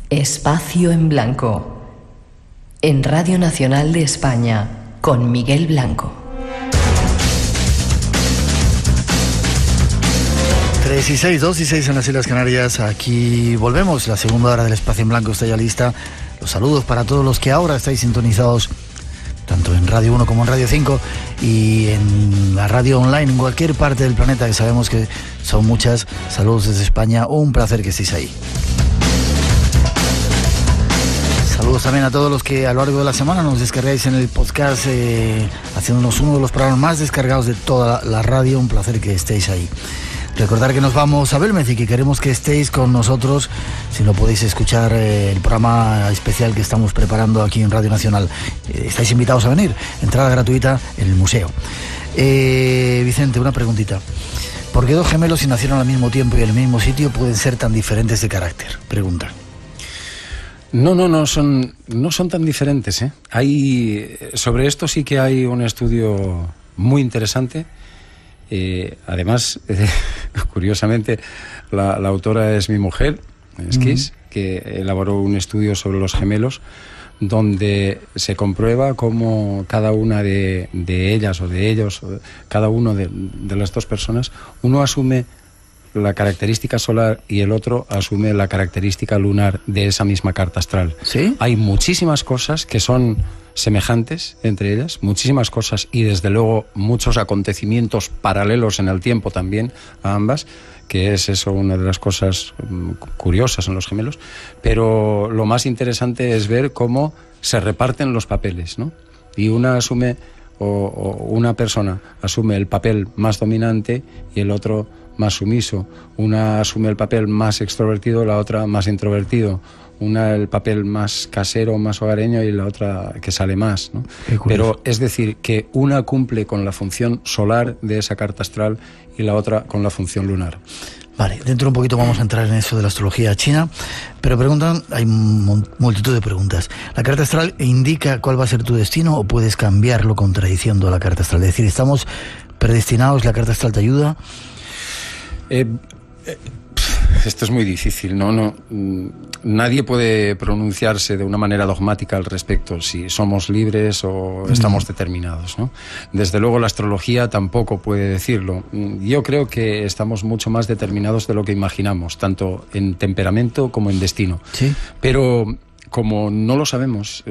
Espacio en Blanco, en Radio Nacional de España, con Miguel Blanco. 3 y 6, 2 y 6 en las Islas Canarias. Aquí volvemos, la segunda hora del Espacio en Blanco está ya lista. Los saludos para todos los que ahora estáis sintonizados, tanto en Radio 1 como en Radio 5 y en la radio online en cualquier parte del planeta, que sabemos que son muchas. Saludos desde España, un placer que estéis ahí. Saludos también a todos los que a lo largo de la semana nos descargáis en el podcast, haciéndonos uno de los programas más descargados de toda la radio. Un placer que estéis ahí. Recordar que nos vamos a Belmez y que queremos que estéis con nosotros, si no podéis escuchar el programa especial que estamos preparando aquí en Radio Nacional. Estáis invitados a venir, entrada gratuita en el museo. Vicente, una preguntita. ¿Por qué dos gemelos, si nacieron al mismo tiempo y en el mismo sitio, pueden ser tan diferentes de carácter? Pregunta. No son tan diferentes, ¿eh? Sobre esto sí que hay un estudio muy interesante. Además, curiosamente, la autora es mi mujer, Esquís, que elaboró un estudio sobre los gemelos, donde se comprueba cómo cada una de ellas o de ellos, cada uno de las dos personas, uno asume la característica solar y el otro asume la característica lunar de esa misma carta astral. ¿Sí? Hay muchísimas cosas que son semejantes entre ellas, muchísimas cosas, y desde luego muchos acontecimientos paralelos en el tiempo también a ambas, que es eso una de las cosas curiosas en los gemelos. Pero lo más interesante es ver cómo se reparten los papeles, ¿no? Y una asume, o una persona asume el papel más dominante y el otro más sumiso. Una asume el papel más extrovertido, la otra más introvertido. Una el papel más casero, más hogareño, y la otra que sale más, ¿no? Pero es decir, que una cumple con la función solar de esa carta astral y la otra con la función lunar. Vale, dentro de un poquito vamos a entrar en eso de la astrología china, pero preguntan, hay multitud de preguntas. ¿La carta astral indica cuál va a ser tu destino o puedes cambiarlo contradiciendo la carta astral? Es decir, ¿estamos predestinados? ¿La carta astral te ayuda? Esto es muy difícil, ¿no? Nadie puede pronunciarse de una manera dogmática al respecto, si somos libres o estamos determinados, ¿no? Desde luego la astrología tampoco puede decirlo. Yo creo que estamos mucho más determinados de lo que imaginamos, tanto en temperamento como en destino. ¿Sí? Pero como no lo sabemos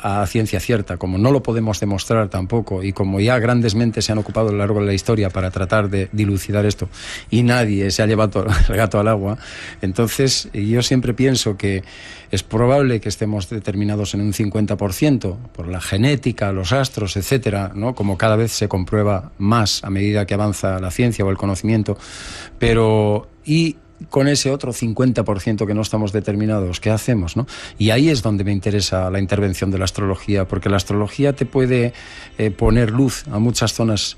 a ciencia cierta, como no lo podemos demostrar tampoco, y como ya grandes mentes se han ocupado a lo largo de la historia para tratar de dilucidar esto, y nadie se ha llevado el gato al agua, entonces yo siempre pienso que es probable que estemos determinados en un 50% por la genética, los astros, etcétera, ¿no? Como cada vez se comprueba más a medida que avanza la ciencia o el conocimiento, pero con ese otro 50% que no estamos determinados, ¿qué hacemos, no? Y ahí es donde me interesa la intervención de la astrología, porque la astrología te puede poner luz a muchas zonas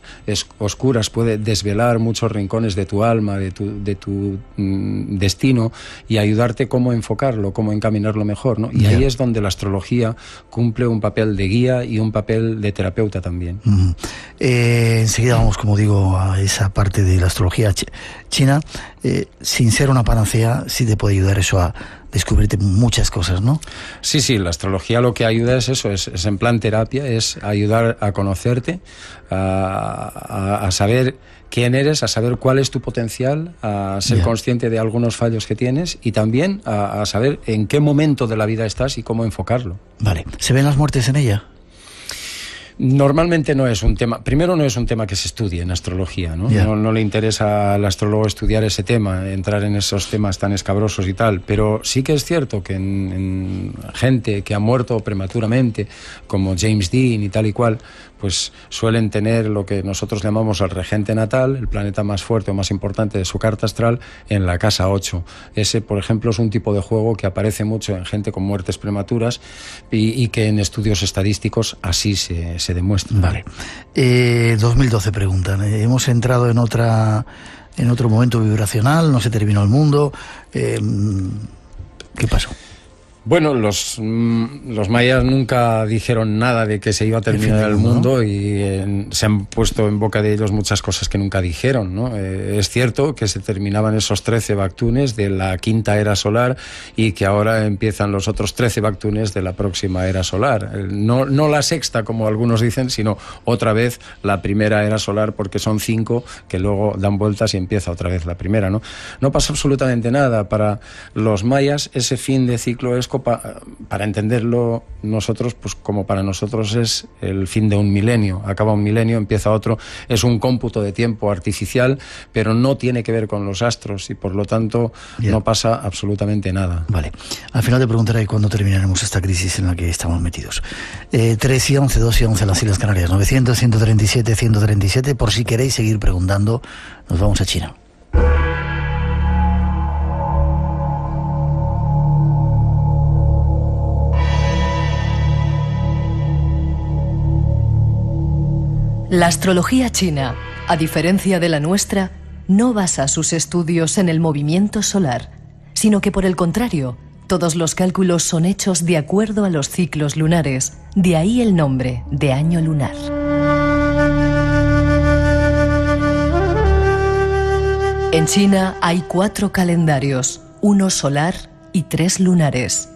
oscuras, puede desvelar muchos rincones de tu alma, de tu destino, y ayudarte cómo enfocarlo, cómo encaminarlo mejor, ¿no? Y ahí es donde la astrología cumple un papel de guía y un papel de terapeuta también. Enseguida vamos, como digo, a esa parte de la astrología china. Sin ser una panacea, sí te puede ayudar eso a descubrirte muchas cosas, ¿no? Sí, la astrología lo que ayuda es eso, es en plan terapia, es ayudar a conocerte, a saber quién eres, a saber cuál es tu potencial, a ser consciente de algunos fallos que tienes, y también a saber en qué momento de la vida estás y cómo enfocarlo. Vale. ¿Se ven las muertes en ella? Normalmente no es un tema, primero no es un tema que se estudie en astrología, ¿no? No le interesa al astrólogo estudiar ese tema, entrar en esos temas tan escabrosos y tal, pero sí que es cierto que en gente que ha muerto prematuramente, como James Dean y tal y cual, pues suelen tener lo que nosotros llamamos el regente natal, el planeta más fuerte o más importante de su carta astral, en la casa 8. Ese, por ejemplo, es un tipo de juego que aparece mucho en gente con muertes prematuras y que en estudios estadísticos así se demuestra. Vale. 2012 preguntan. Hemos entrado en otro momento vibracional, no se terminó el mundo. ¿Qué pasó? Bueno, los mayas nunca dijeron nada de que se iba a terminar el mundo, y se han puesto en boca de ellos muchas cosas que nunca dijeron, ¿no? Es cierto que se terminaban esos 13 Bactunes de la quinta era solar y que ahora empiezan los otros 13 Bactunes de la próxima era solar. No la sexta, como algunos dicen, sino otra vez la primera era solar, porque son 5 que luego dan vueltas y empieza otra vez la primera, ¿no? No pasa absolutamente nada. Para los mayas ese fin de ciclo es, para entenderlo nosotros, pues como para nosotros es el fin de un milenio. Acaba un milenio, empieza otro. Es un cómputo de tiempo artificial, pero no tiene que ver con los astros, y por lo tanto no pasa absolutamente nada. Vale. Al final te preguntaré cuándo terminaremos esta crisis en la que estamos metidos. 3 y 11, 2 y 11 en las Islas Canarias. 900-137-137. Por si queréis seguir preguntando, nos vamos a China. La astrología china, a diferencia de la nuestra, no basa sus estudios en el movimiento solar, sino que por el contrario, todos los cálculos son hechos de acuerdo a los ciclos lunares, de ahí el nombre de año lunar. En China hay 4 calendarios, 1 solar y 3 lunares.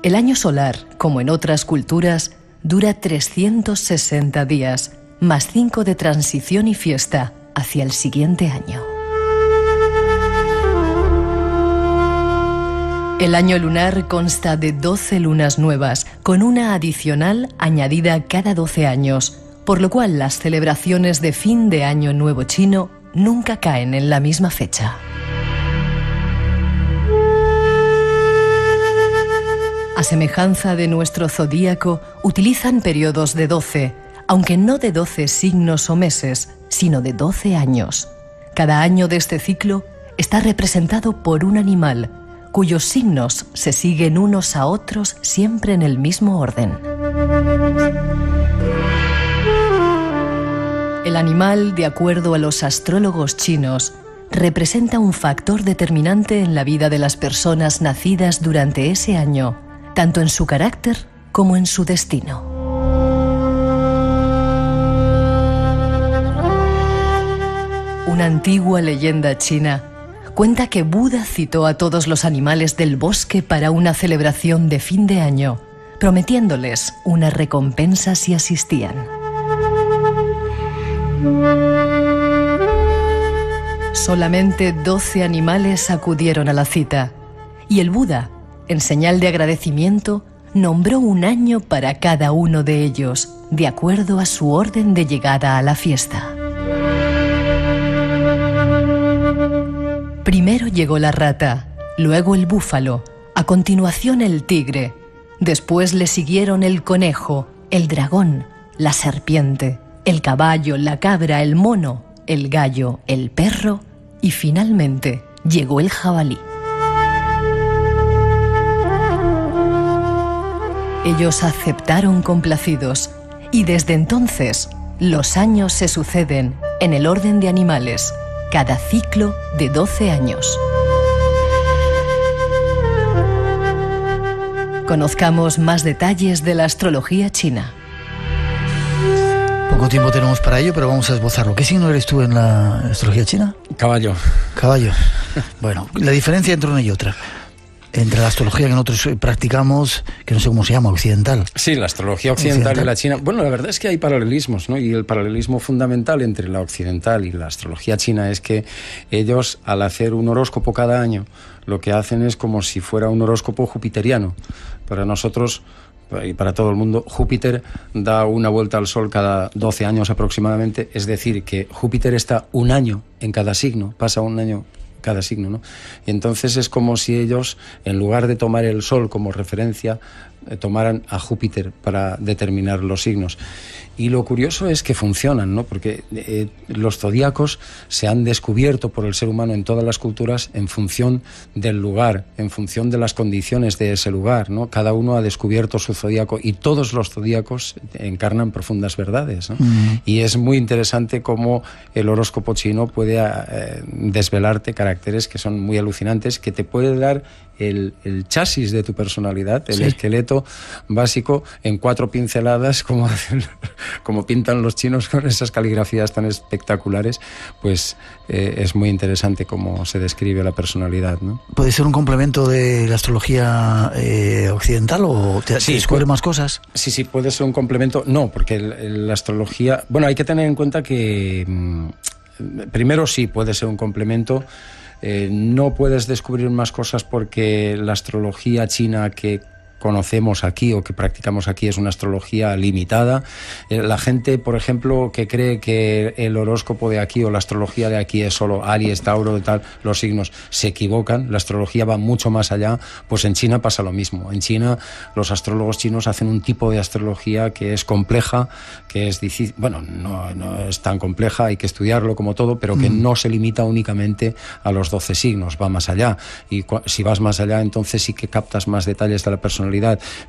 El año solar, como en otras culturas, dura 360 días, más 5 de transición y fiesta hacia el siguiente año. El año lunar consta de 12 lunas nuevas, con una adicional añadida cada 12 años, por lo cual las celebraciones de fin de año nuevo chino nunca caen en la misma fecha. A semejanza de nuestro zodíaco, utilizan periodos de 12, aunque no de 12 signos o meses, sino de 12 años. Cada año de este ciclo está representado por un animal, cuyos signos se siguen unos a otros siempre en el mismo orden. El animal, de acuerdo a los astrólogos chinos, representa un factor determinante en la vida de las personas nacidas durante ese año, tanto en su carácter como en su destino. Una antigua leyenda china cuenta que Buda citó a todos los animales del bosque para una celebración de fin de año, prometiéndoles una recompensa si asistían. Solamente 12 animales acudieron a la cita, y el Buda, en señal de agradecimiento, nombró un año para cada uno de ellos, de acuerdo a su orden de llegada a la fiesta. Primero llegó la rata, luego el búfalo, a continuación el tigre, después le siguieron el conejo, el dragón, la serpiente, el caballo, la cabra, el mono, el gallo, el perro y finalmente llegó el jabalí. Ellos aceptaron complacidos y desde entonces los años se suceden en el orden de animales, cada ciclo de 12 años. Conozcamos más detalles de la astrología china. Poco tiempo tenemos para ello, pero vamos a esbozarlo. ¿Qué signo eres tú en la astrología china? Caballo. Caballo. Bueno, la diferencia entre una y otra. Entre la astrología que nosotros practicamos, que no sé cómo se llama, occidental. Sí, la astrología occidental y la china. Bueno, la verdad es que hay paralelismos, ¿no? Y el paralelismo fundamental entre la occidental y la astrología china es que ellos, al hacer un horóscopo cada año, lo que hacen es como si fuera un horóscopo jupiteriano. Para nosotros y para todo el mundo, Júpiter da una vuelta al Sol cada 12 años aproximadamente, es decir, que Júpiter está un año en cada signo, pasa un año cada signo, ¿no? Y entonces es como si ellos, en lugar de tomar el Sol como referencia, tomaran a Júpiter para determinar los signos. Y lo curioso es que funcionan, ¿no? Porque los zodíacos se han descubierto por el ser humano en todas las culturas en función del lugar, en función de las condiciones de ese lugar, ¿no? Cada uno ha descubierto su zodíaco y todos los zodíacos encarnan profundas verdades, ¿no? Y es muy interesante cómo el horóscopo chino puede desvelarte caracteres que son muy alucinantes, que te puede dar el chasis de tu personalidad, el esqueleto básico en 4 pinceladas, como pintan los chinos con esas caligrafías tan espectaculares, pues es muy interesante cómo se describe la personalidad, ¿no? ¿Puede ser un complemento de la astrología occidental o te descubre más cosas? Sí, puede ser un complemento. No, porque la astrología... Bueno, hay que tener en cuenta que primero sí puede ser un complemento. No puedes descubrir más cosas porque la astrología china que conocemos aquí o que practicamos aquí es una astrología limitada. La gente, por ejemplo, que cree que el horóscopo de aquí o la astrología de aquí es solo Aries, Tauro, de tal, los signos, se equivocan. La astrología va mucho más allá. Pues en China pasa lo mismo. En China los astrólogos chinos hacen un tipo de astrología que es compleja, que es difícil, bueno, no es tan compleja, hay que estudiarlo como todo, pero que no se limita únicamente a los 12 signos, va más allá. Y si vas más allá, entonces sí que captas más detalles de la personalidad.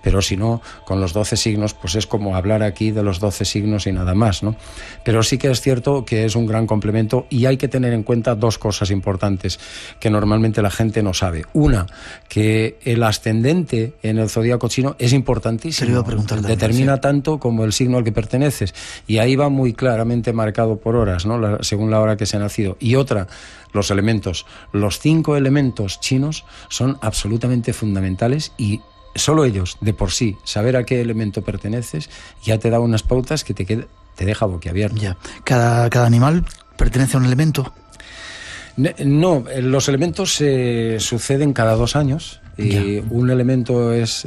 Pero si no, con los 12 signos, pues es como hablar aquí de los 12 signos y nada más, ¿no? Pero sí que es cierto que es un gran complemento y hay que tener en cuenta 2 cosas importantes que normalmente la gente no sabe. Una, que el ascendente en el zodíaco chino es importantísimo. Determina tanto como el signo al que perteneces. Y ahí va muy claramente marcado por horas, ¿no? Según la hora que se ha nacido. Y otra, los elementos. Los 5 elementos chinos son absolutamente fundamentales y solo ellos, de por sí, saber a qué elemento perteneces, ya te da unas pautas que te deja boquiabierto. Ya. ¿Cada animal pertenece a un elemento? No, los elementos suceden cada 2 años. Y un elemento es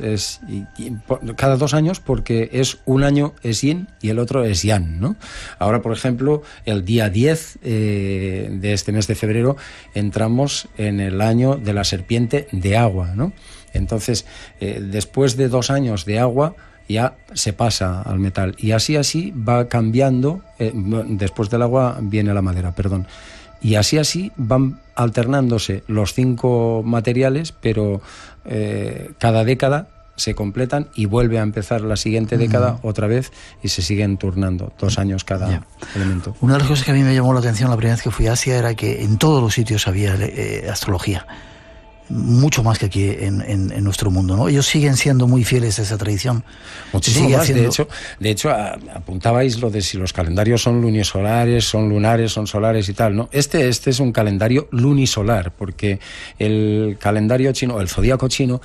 cada 2 años porque un año es yin y el otro es yang, ¿no? Ahora, por ejemplo, el día 10 de este mes de febrero entramos en el año de la serpiente de agua, ¿no? Entonces, después de 2 años de agua, ya se pasa al metal. Y así va cambiando. Después del agua viene la madera, perdón. Y así van alternándose los 5 materiales, pero cada década se completan y vuelve a empezar la siguiente década otra vez y se siguen turnando 2 años cada elemento. Una de las cosas que a mí me llamó la atención la primera vez que fui a Asia era que en todos los sitios había astrología. Mucho más que aquí en nuestro mundo, ¿no? Ellos siguen siendo muy fieles a esa tradición. Muchísimo más. De hecho, apuntabais lo de si los calendarios son lunisolares, son lunares, son solares y tal, ¿no? Este es un calendario lunisolar, porque el calendario chino, el zodíaco chino,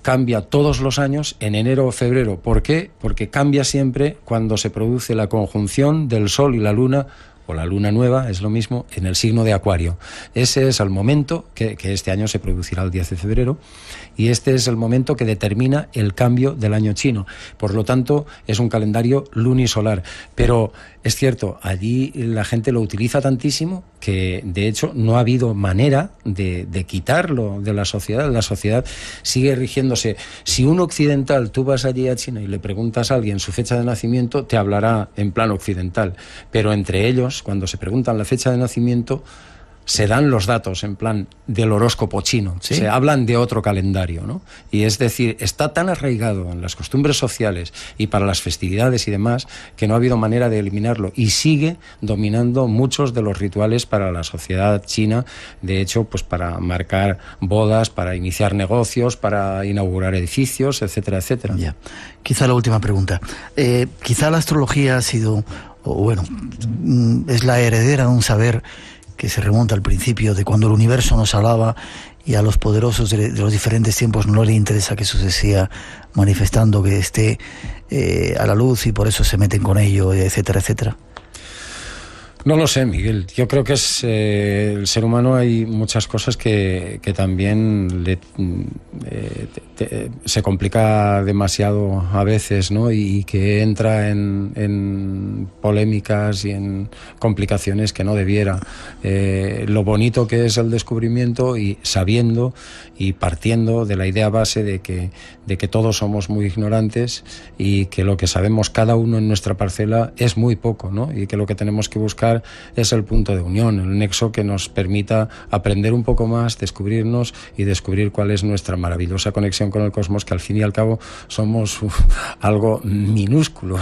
cambia todos los años en enero o febrero. ¿Por qué? Porque cambia siempre cuando se produce la conjunción del Sol y la Luna, o la luna nueva, es lo mismo, en el signo de Acuario. Ese es el momento que este año se producirá el 10 de febrero, y este es el momento que determina el cambio del año chino. Por lo tanto, es un calendario lunisolar. Pero es cierto, allí la gente lo utiliza tantísimo que, de hecho, no ha habido manera de quitarlo de la sociedad. La sociedad sigue rigiéndose. Si un occidental, tú vas allí a China y le preguntas a alguien su fecha de nacimiento, te hablará en plan occidental. Pero entre ellos, cuando se preguntan la fecha de nacimiento, se dan los datos en plan del horóscopo chino. ¿Sí? Se hablan de otro calendario, ¿no? Y es decir, está tan arraigado en las costumbres sociales y para las festividades y demás que no ha habido manera de eliminarlo y sigue dominando muchos de los rituales para la sociedad china. De hecho, pues para marcar bodas, para iniciar negocios, para inaugurar edificios, etcétera, etcétera. Ya. Quizá la última pregunta. Quizá la astrología ha sido, es la heredera de un saber que se remonta al principio de cuando el universo nos hablaba y a los poderosos de los diferentes tiempos no les interesa que eso se siga manifestando, que esté a la luz y por eso se meten con ello, etcétera, etcétera. No lo sé, Miguel. Yo creo que el ser humano hay muchas cosas que también se complica demasiado a veces, ¿no? Y que entra en polémicas y en complicaciones que no debiera. Lo bonito que es el descubrimiento y sabiendo y partiendo de la idea base de que todos somos muy ignorantes y que lo que sabemos cada uno en nuestra parcela es muy poco, ¿no? Y que lo que tenemos que buscar es el punto de unión, el nexo que nos permita aprender un poco más, descubrirnos y descubrir cuál es nuestra maravillosa conexión con el cosmos, que al fin y al cabo somos algo minúsculo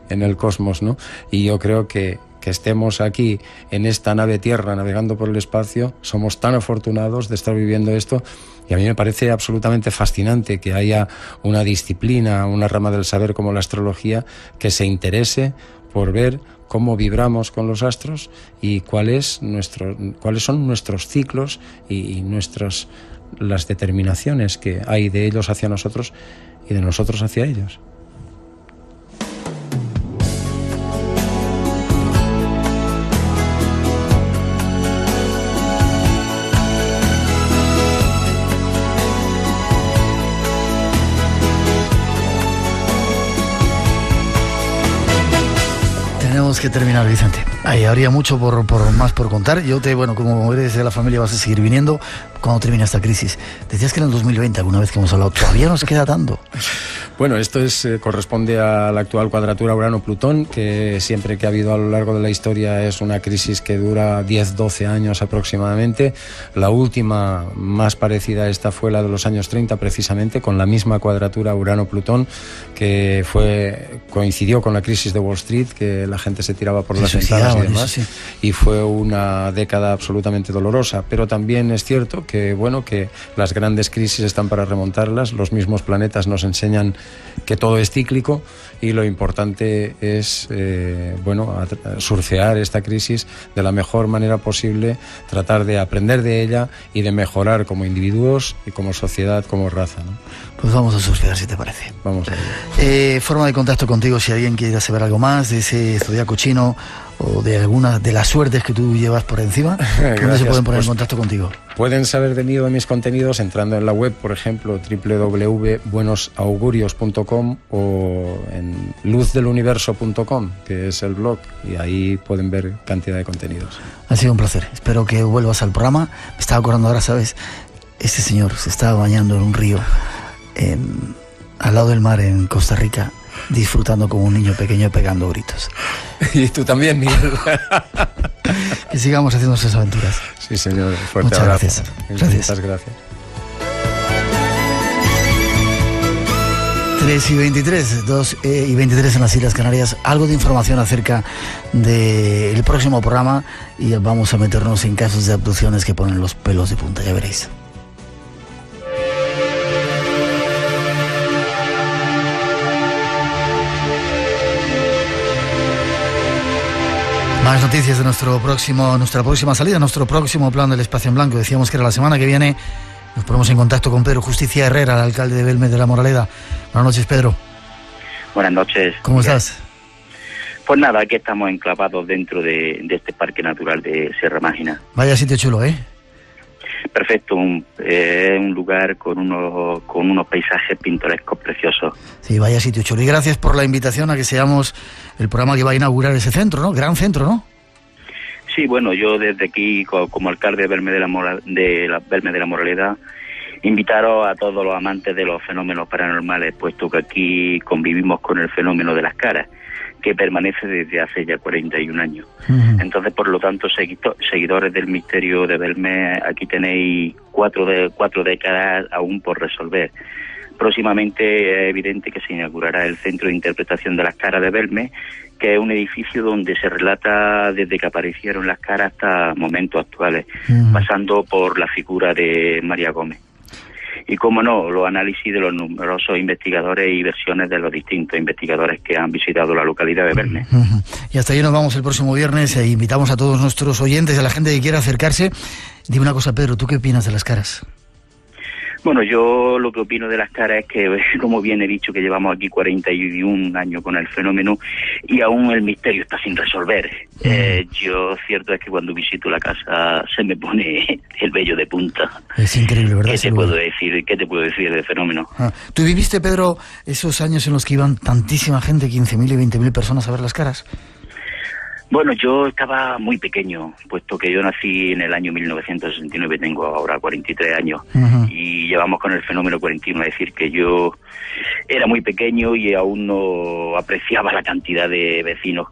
en el cosmos, ¿no? Y yo creo que que estemos aquí en esta nave Tierra navegando por el espacio, somos tan afortunados de estar viviendo esto. Y a mí me parece absolutamente fascinante que haya una disciplina, una rama del saber como la astrología, que se interese por ver cómo vibramos con los astros y cuáles son nuestros ciclos y las determinaciones que hay de ellos hacia nosotros y de nosotros hacia ellos. Tenemos que terminar, Vicente. Habría mucho más por contar. Como eres de la familia, vas a seguir viniendo cuando termine esta crisis. Decías que en el 2020, alguna vez que hemos hablado, todavía nos queda tanto. Bueno, esto corresponde a la actual cuadratura Urano-Plutón, que siempre que ha habido a lo largo de la historia es una crisis que dura 10-12 años aproximadamente. La última más parecida a esta fue la de los años 30, precisamente, con la misma cuadratura Urano-Plutón, que coincidió con la crisis de Wall Street, que la gente se tiraba por las ventanas y demás, y fue una década absolutamente dolorosa. Pero también es cierto que las grandes crisis están para remontarlas. Los mismos planetas nos enseñan que todo es cíclico y lo importante es surfear esta crisis de la mejor manera posible, tratar de aprender de ella y de mejorar como individuos y como sociedad, como raza, ¿no? Pues vamos a surfear, si te parece. Vamos a ver. Forma de contacto contigo, si alguien quiere saber algo más de ese zodiaco chino o de alguna de las suertes que tú llevas por encima, ¿dónde se pueden poner en contacto contigo? Pueden saber de mí o de mis contenidos entrando en la web, por ejemplo, www.buenosaugurios.com o en luzdeluniverso.com, que es el blog, y ahí pueden ver cantidad de contenidos. Ha sido un placer. Espero que vuelvas al programa. Me estaba acordando ahora, ¿sabes? Este señor se estaba bañando en un río al lado del mar en Costa Rica, disfrutando como un niño pequeño pegando gritos. Y tú también, Miguel. Que sigamos haciendo esas aventuras. Sí, señor. Fuerte Muchas abrazo. Gracias. Muchas gracias. 3:23, 2:23 en las Islas Canarias. Algo de información acerca del próximo programa y vamos a meternos en casos de abducciones que ponen los pelos de punta, ya veréis. Más noticias de nuestra próxima salida, nuestro próximo plan del Espacio en Blanco. Decíamos que era la semana que viene. Nos ponemos en contacto con Pedro Justicia Herrera, el alcalde de Belmez de la Moraleda. Buenas noches, Pedro. Buenas noches. ¿Cómo estás? Pues nada, aquí estamos enclavados dentro de este parque natural de Sierra Mágina. Vaya sitio chulo, ¿eh? Perfecto, un lugar con unos paisajes pintorescos preciosos. Sí, vaya sitio chulo. Y gracias por la invitación a que seamos el programa que va a inaugurar ese centro, ¿no? Gran centro, ¿no? Sí, bueno, yo desde aquí, como alcalde de Belmez de la Moraleda, invitaros a todos los amantes de los fenómenos paranormales, puesto que aquí convivimos con el fenómeno de las caras, que permanece desde hace ya 41 años. Uh-huh. Entonces, por lo tanto, seguidores del misterio de Belmez, aquí tenéis cuatro décadas aún por resolver. Próximamente es evidente que se inaugurará el Centro de Interpretación de las Caras de Belmez, que es un edificio donde se relata desde que aparecieron las caras hasta momentos actuales, pasando por la figura de María Gómez. Y cómo no, los análisis de los numerosos investigadores y versiones de los distintos investigadores que han visitado la localidad de Belmez. Y hasta ahí nos vamos el próximo viernes e invitamos a todos nuestros oyentes, a la gente que quiera acercarse. Dime una cosa, Pedro, ¿tú qué opinas de las caras? Bueno, yo lo que opino de las caras es que, como bien he dicho, que llevamos aquí 41 años con el fenómeno y aún el misterio está sin resolver. Yo, cierto es que cuando visito la casa se me pone el vello de punta. Es increíble, ¿verdad? ¿Qué te puedo decir del fenómeno? ¿Tú viviste, Pedro, esos años en los que iban tantísima gente, 15.000 y 20.000 personas a ver las caras? Bueno, yo estaba muy pequeño, puesto que yo nací en el año 1969, tengo ahora 43 años, y llevamos con el fenómeno 41, es decir, que yo era muy pequeño y aún no apreciaba la cantidad de vecinos,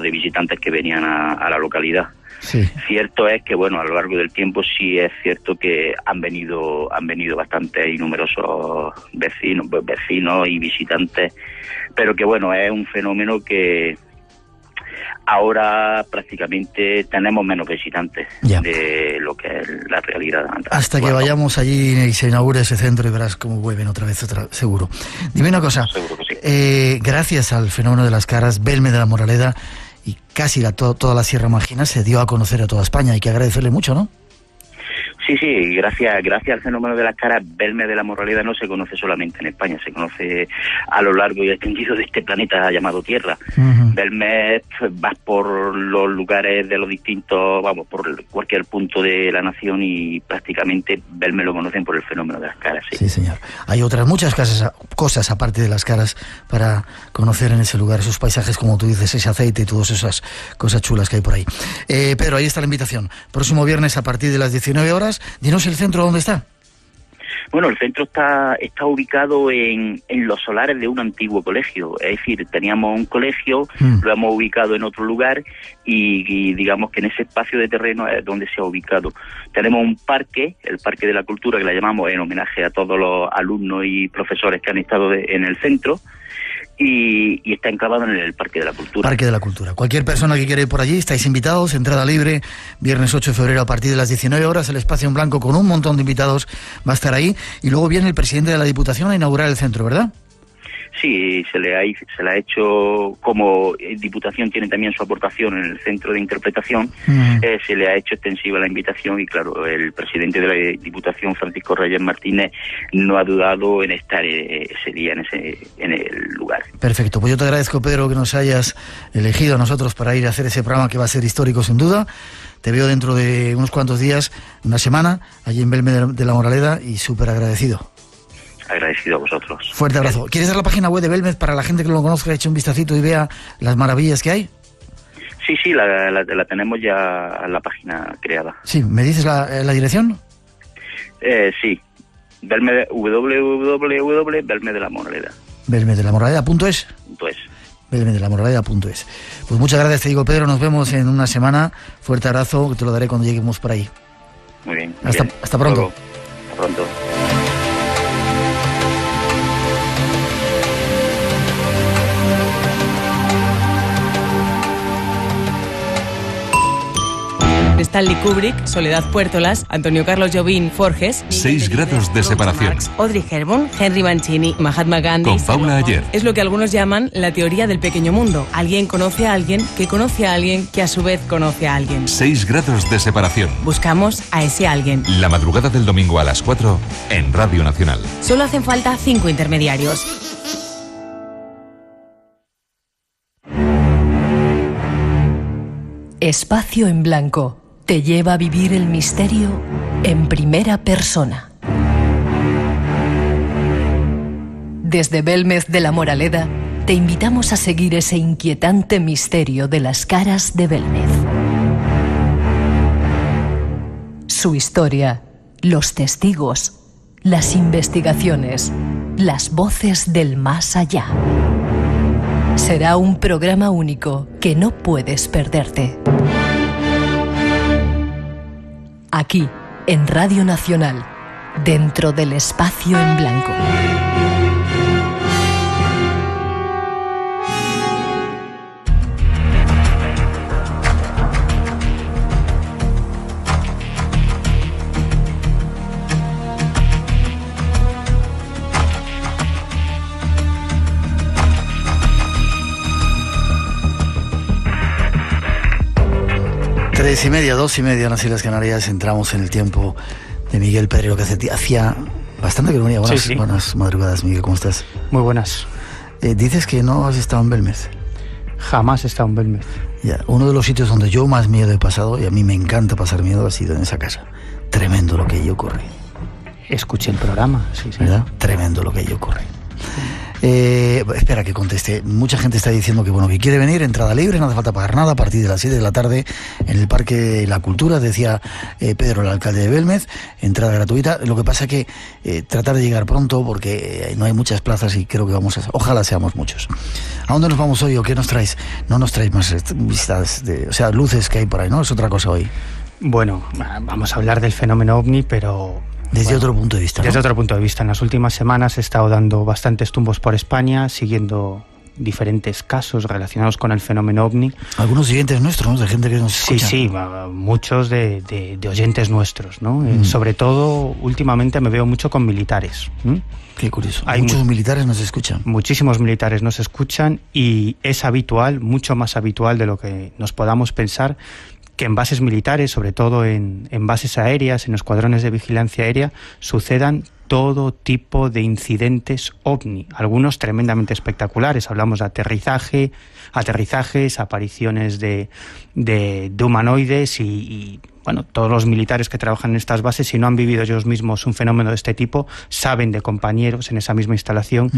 de visitantes que venían a la localidad. Sí. Cierto es que, bueno, a lo largo del tiempo sí es cierto que han venido bastantes y numerosos vecinos y visitantes, pero que, bueno, es un fenómeno que ahora prácticamente tenemos menos visitantes de lo que es la realidad. Hasta que vayamos allí y se inaugure ese centro y verás cómo vuelven otra vez, seguro. Dime una cosa, seguro que sí. Gracias al fenómeno de las caras, Belmez de la Moraleda y casi toda la Sierra Marginal se dio a conocer a toda España. Hay que agradecerle mucho, ¿no? Sí, gracias al fenómeno de las caras, Belmez de la Moraleda no se conoce solamente en España, se conoce a lo largo y extendido de este planeta llamado Tierra. Belmez vas por los lugares de los distintos, por cualquier punto de la nación y prácticamente Belmez lo conocen por el fenómeno de las caras. Sí, señor. Hay otras muchas cosas aparte de las caras para conocer en ese lugar, esos paisajes, como tú dices, ese aceite y todas esas cosas chulas que hay por ahí. Pedro, ahí está la invitación. Próximo viernes a partir de las 19 horas. Dinos el centro, ¿dónde está? Bueno, el centro está ubicado en los solares de un antiguo colegio. Es decir, teníamos un colegio, lo hemos ubicado en otro lugar y digamos que en ese espacio de terreno es donde se ha ubicado. Tenemos un parque, el Parque de la Cultura, que la llamamos en homenaje a todos los alumnos y profesores que han estado en el centro. Y está enclavado en el Parque de la Cultura. Parque de la Cultura. Cualquier persona que quiera ir por allí, estáis invitados, entrada libre, viernes 8 de febrero a partir de las 19 horas, el espacio en blanco con un montón de invitados va a estar ahí. Y luego viene el presidente de la Diputación a inaugurar el centro, ¿verdad? Sí, se le ha hecho, como Diputación tiene también su aportación en el centro de interpretación, se le ha hecho extensiva la invitación y claro, el presidente de la Diputación, Francisco Reyes Martínez, no ha dudado en estar ese día en el lugar. Perfecto, pues yo te agradezco, Pedro, que nos hayas elegido a nosotros para ir a hacer ese programa que va a ser histórico sin duda. Te veo dentro de unos cuantos días, una semana, allí en Belmez de la Moraleda y súper agradecido. Agradecido a vosotros. Fuerte abrazo. ¿Quieres dar la página web de Belmez para la gente que no lo conozca, eche un vistacito y vea las maravillas que hay? Sí, la tenemos ya en la página creada. Sí, ¿me dices la dirección? Sí, www.belmezdelaMoraleda. belmezdelaMoraleda.es. belmezdelaMoraleda.es. Pues muchas gracias, te digo, Pedro, nos vemos en una semana. Fuerte abrazo, que te lo daré cuando lleguemos por ahí. Muy bien. Hasta pronto. Hasta pronto. Stanley Kubrick, Soledad Puertolas, Antonio Carlos Jobim Forges, 6 grados de separación. Audrey Hepburn, Henry Mancini, Mahatma Gandhi. Con Paula Ayer. Es lo que algunos llaman la teoría del pequeño mundo. Alguien conoce a alguien que conoce a alguien que a su vez conoce a alguien. 6 grados de separación. Buscamos a ese alguien. La madrugada del domingo a las 4 en Radio Nacional. Solo hacen falta 5 intermediarios. Espacio en Blanco te lleva a vivir el misterio en primera persona. Desde Belmez de la Moraleda te invitamos a seguir ese inquietante misterio de las caras de Belmez. Su historia, los testigos, las investigaciones, las voces del más allá. Será un programa único que no puedes perderte. Aquí, en Radio Nacional, dentro del Espacio en Blanco. Tres y media, 2:30 en las Islas Canarias, entramos en el tiempo de Miguel Pedrero, que hacía bastante que no venía. Buenas madrugadas, Miguel, ¿cómo estás? Muy buenas. Dices que no has estado en Belmez. Jamás he estado en Belmez. Ya, uno de los sitios donde yo más miedo he pasado, y a mí me encanta pasar miedo, ha sido en esa casa. Tremendo lo que allí ocurre. Escuché el programa, sí. ¿Verdad? Tremendo lo que allí ocurre. Espera que conteste. Mucha gente está diciendo que bueno, que quiere venir, entrada libre, no hace falta pagar nada, a partir de las 7 de la tarde en el Parque de la Cultura, decía Pedro, el alcalde de Belmez, entrada gratuita. Lo que pasa que tratar de llegar pronto porque no hay muchas plazas y creo que ojalá seamos muchos. ¿A dónde nos vamos hoy o qué nos traes? No nos traes más vistas, luces que hay por ahí, ¿no? Es otra cosa hoy. Bueno, vamos a hablar del fenómeno OVNI, pero desde otro punto de vista, ¿no? Desde otro punto de vista. En las últimas semanas he estado dando bastantes tumbos por España, siguiendo diferentes casos relacionados con el fenómeno ovni. Algunos oyentes nuestros, ¿no? De gente que nos escucha. Sí, muchos de oyentes nuestros, ¿no? Sobre todo, últimamente me veo mucho con militares. Qué curioso. Muchos militares nos escuchan. Muchísimos militares nos escuchan y es habitual, mucho más habitual de lo que nos podamos pensar, que en bases militares, sobre todo en bases aéreas, en escuadrones de vigilancia aérea, sucedan todo tipo de incidentes ovni, algunos tremendamente espectaculares. Hablamos de aterrizajes, apariciones de humanoides y bueno, todos los militares que trabajan en estas bases, si no han vivido ellos mismos un fenómeno de este tipo, saben de compañeros en esa misma instalación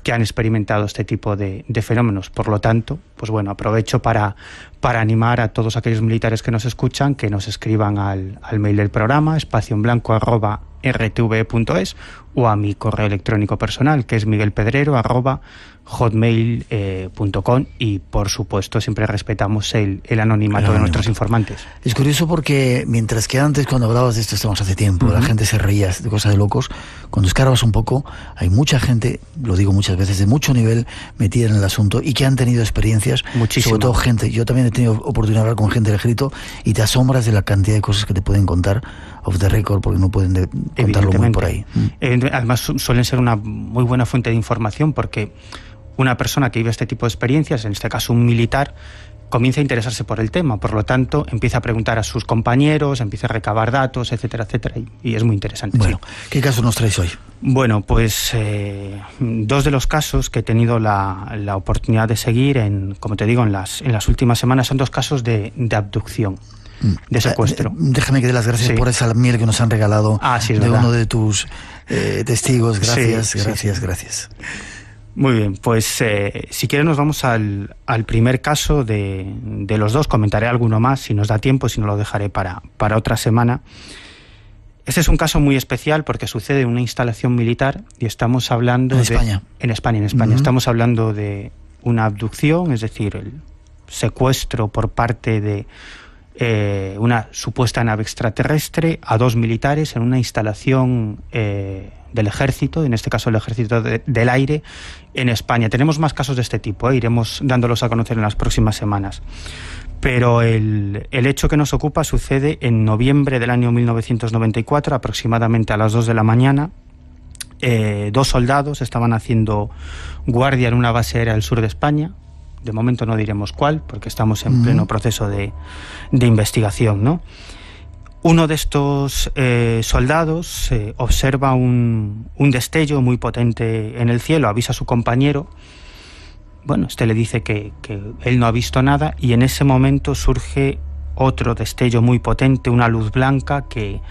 que han experimentado este tipo de fenómenos. Por lo tanto, pues bueno, aprovecho para animar a todos aquellos militares que nos escuchan, que nos escriban al mail del programa, espacioenblanco@rtve.es, o a mi correo electrónico personal, que es miguelpedrero@hotmail.com, y por supuesto siempre respetamos el anonimato de nuestros informantes. Es curioso porque mientras que antes, cuando hablabas de esto, estamos hace tiempo, la gente se reía de cosas de locos, cuando escarbas un poco, hay mucha gente, lo digo muchas veces, de mucho nivel metida en el asunto y que han tenido experiencias. Muchísimo. Sobre todo gente, yo también he tenido oportunidad de hablar con gente del ejército y te asombras de la cantidad de cosas que te pueden contar off the record, porque no pueden contarlo muy por ahí. Además suelen ser una muy buena fuente de información, porque una persona que vive este tipo de experiencias, en este caso un militar, comienza a interesarse por el tema, por lo tanto empieza a preguntar a sus compañeros, empieza a recabar datos, etcétera, etcétera, y es muy interesante. Bueno, sí. ¿Qué caso nos traes hoy? Bueno, pues dos de los casos que he tenido la oportunidad de seguir, como te digo, en las últimas semanas, son dos casos de abducción, de secuestro. Déjame que dé las gracias por esa miel que nos han regalado de verdad. Uno de tus testigos. Gracias. Muy bien, pues si quieres nos vamos al primer caso de los dos. Comentaré alguno más si nos da tiempo, si no lo dejaré para otra semana. Este es un caso muy especial porque sucede en una instalación militar y estamos hablando En España. Estamos hablando de una abducción, es decir, el secuestro por parte de una supuesta nave extraterrestre a dos militares en una instalación del ejército, en este caso el ejército del aire, en España. Tenemos más casos de este tipo, iremos dándolos a conocer en las próximas semanas. Pero el hecho que nos ocupa sucede en noviembre del año 1994, aproximadamente a las 2 de la mañana. Dos soldados estaban haciendo guardia en una base aérea del sur de España. De momento no diremos cuál, porque estamos en pleno proceso de investigación, ¿no? Uno de estos soldados observa un destello muy potente en el cielo, avisa a su compañero. Bueno, este le dice que él no ha visto nada, y en ese momento surge otro destello muy potente, una luz blanca que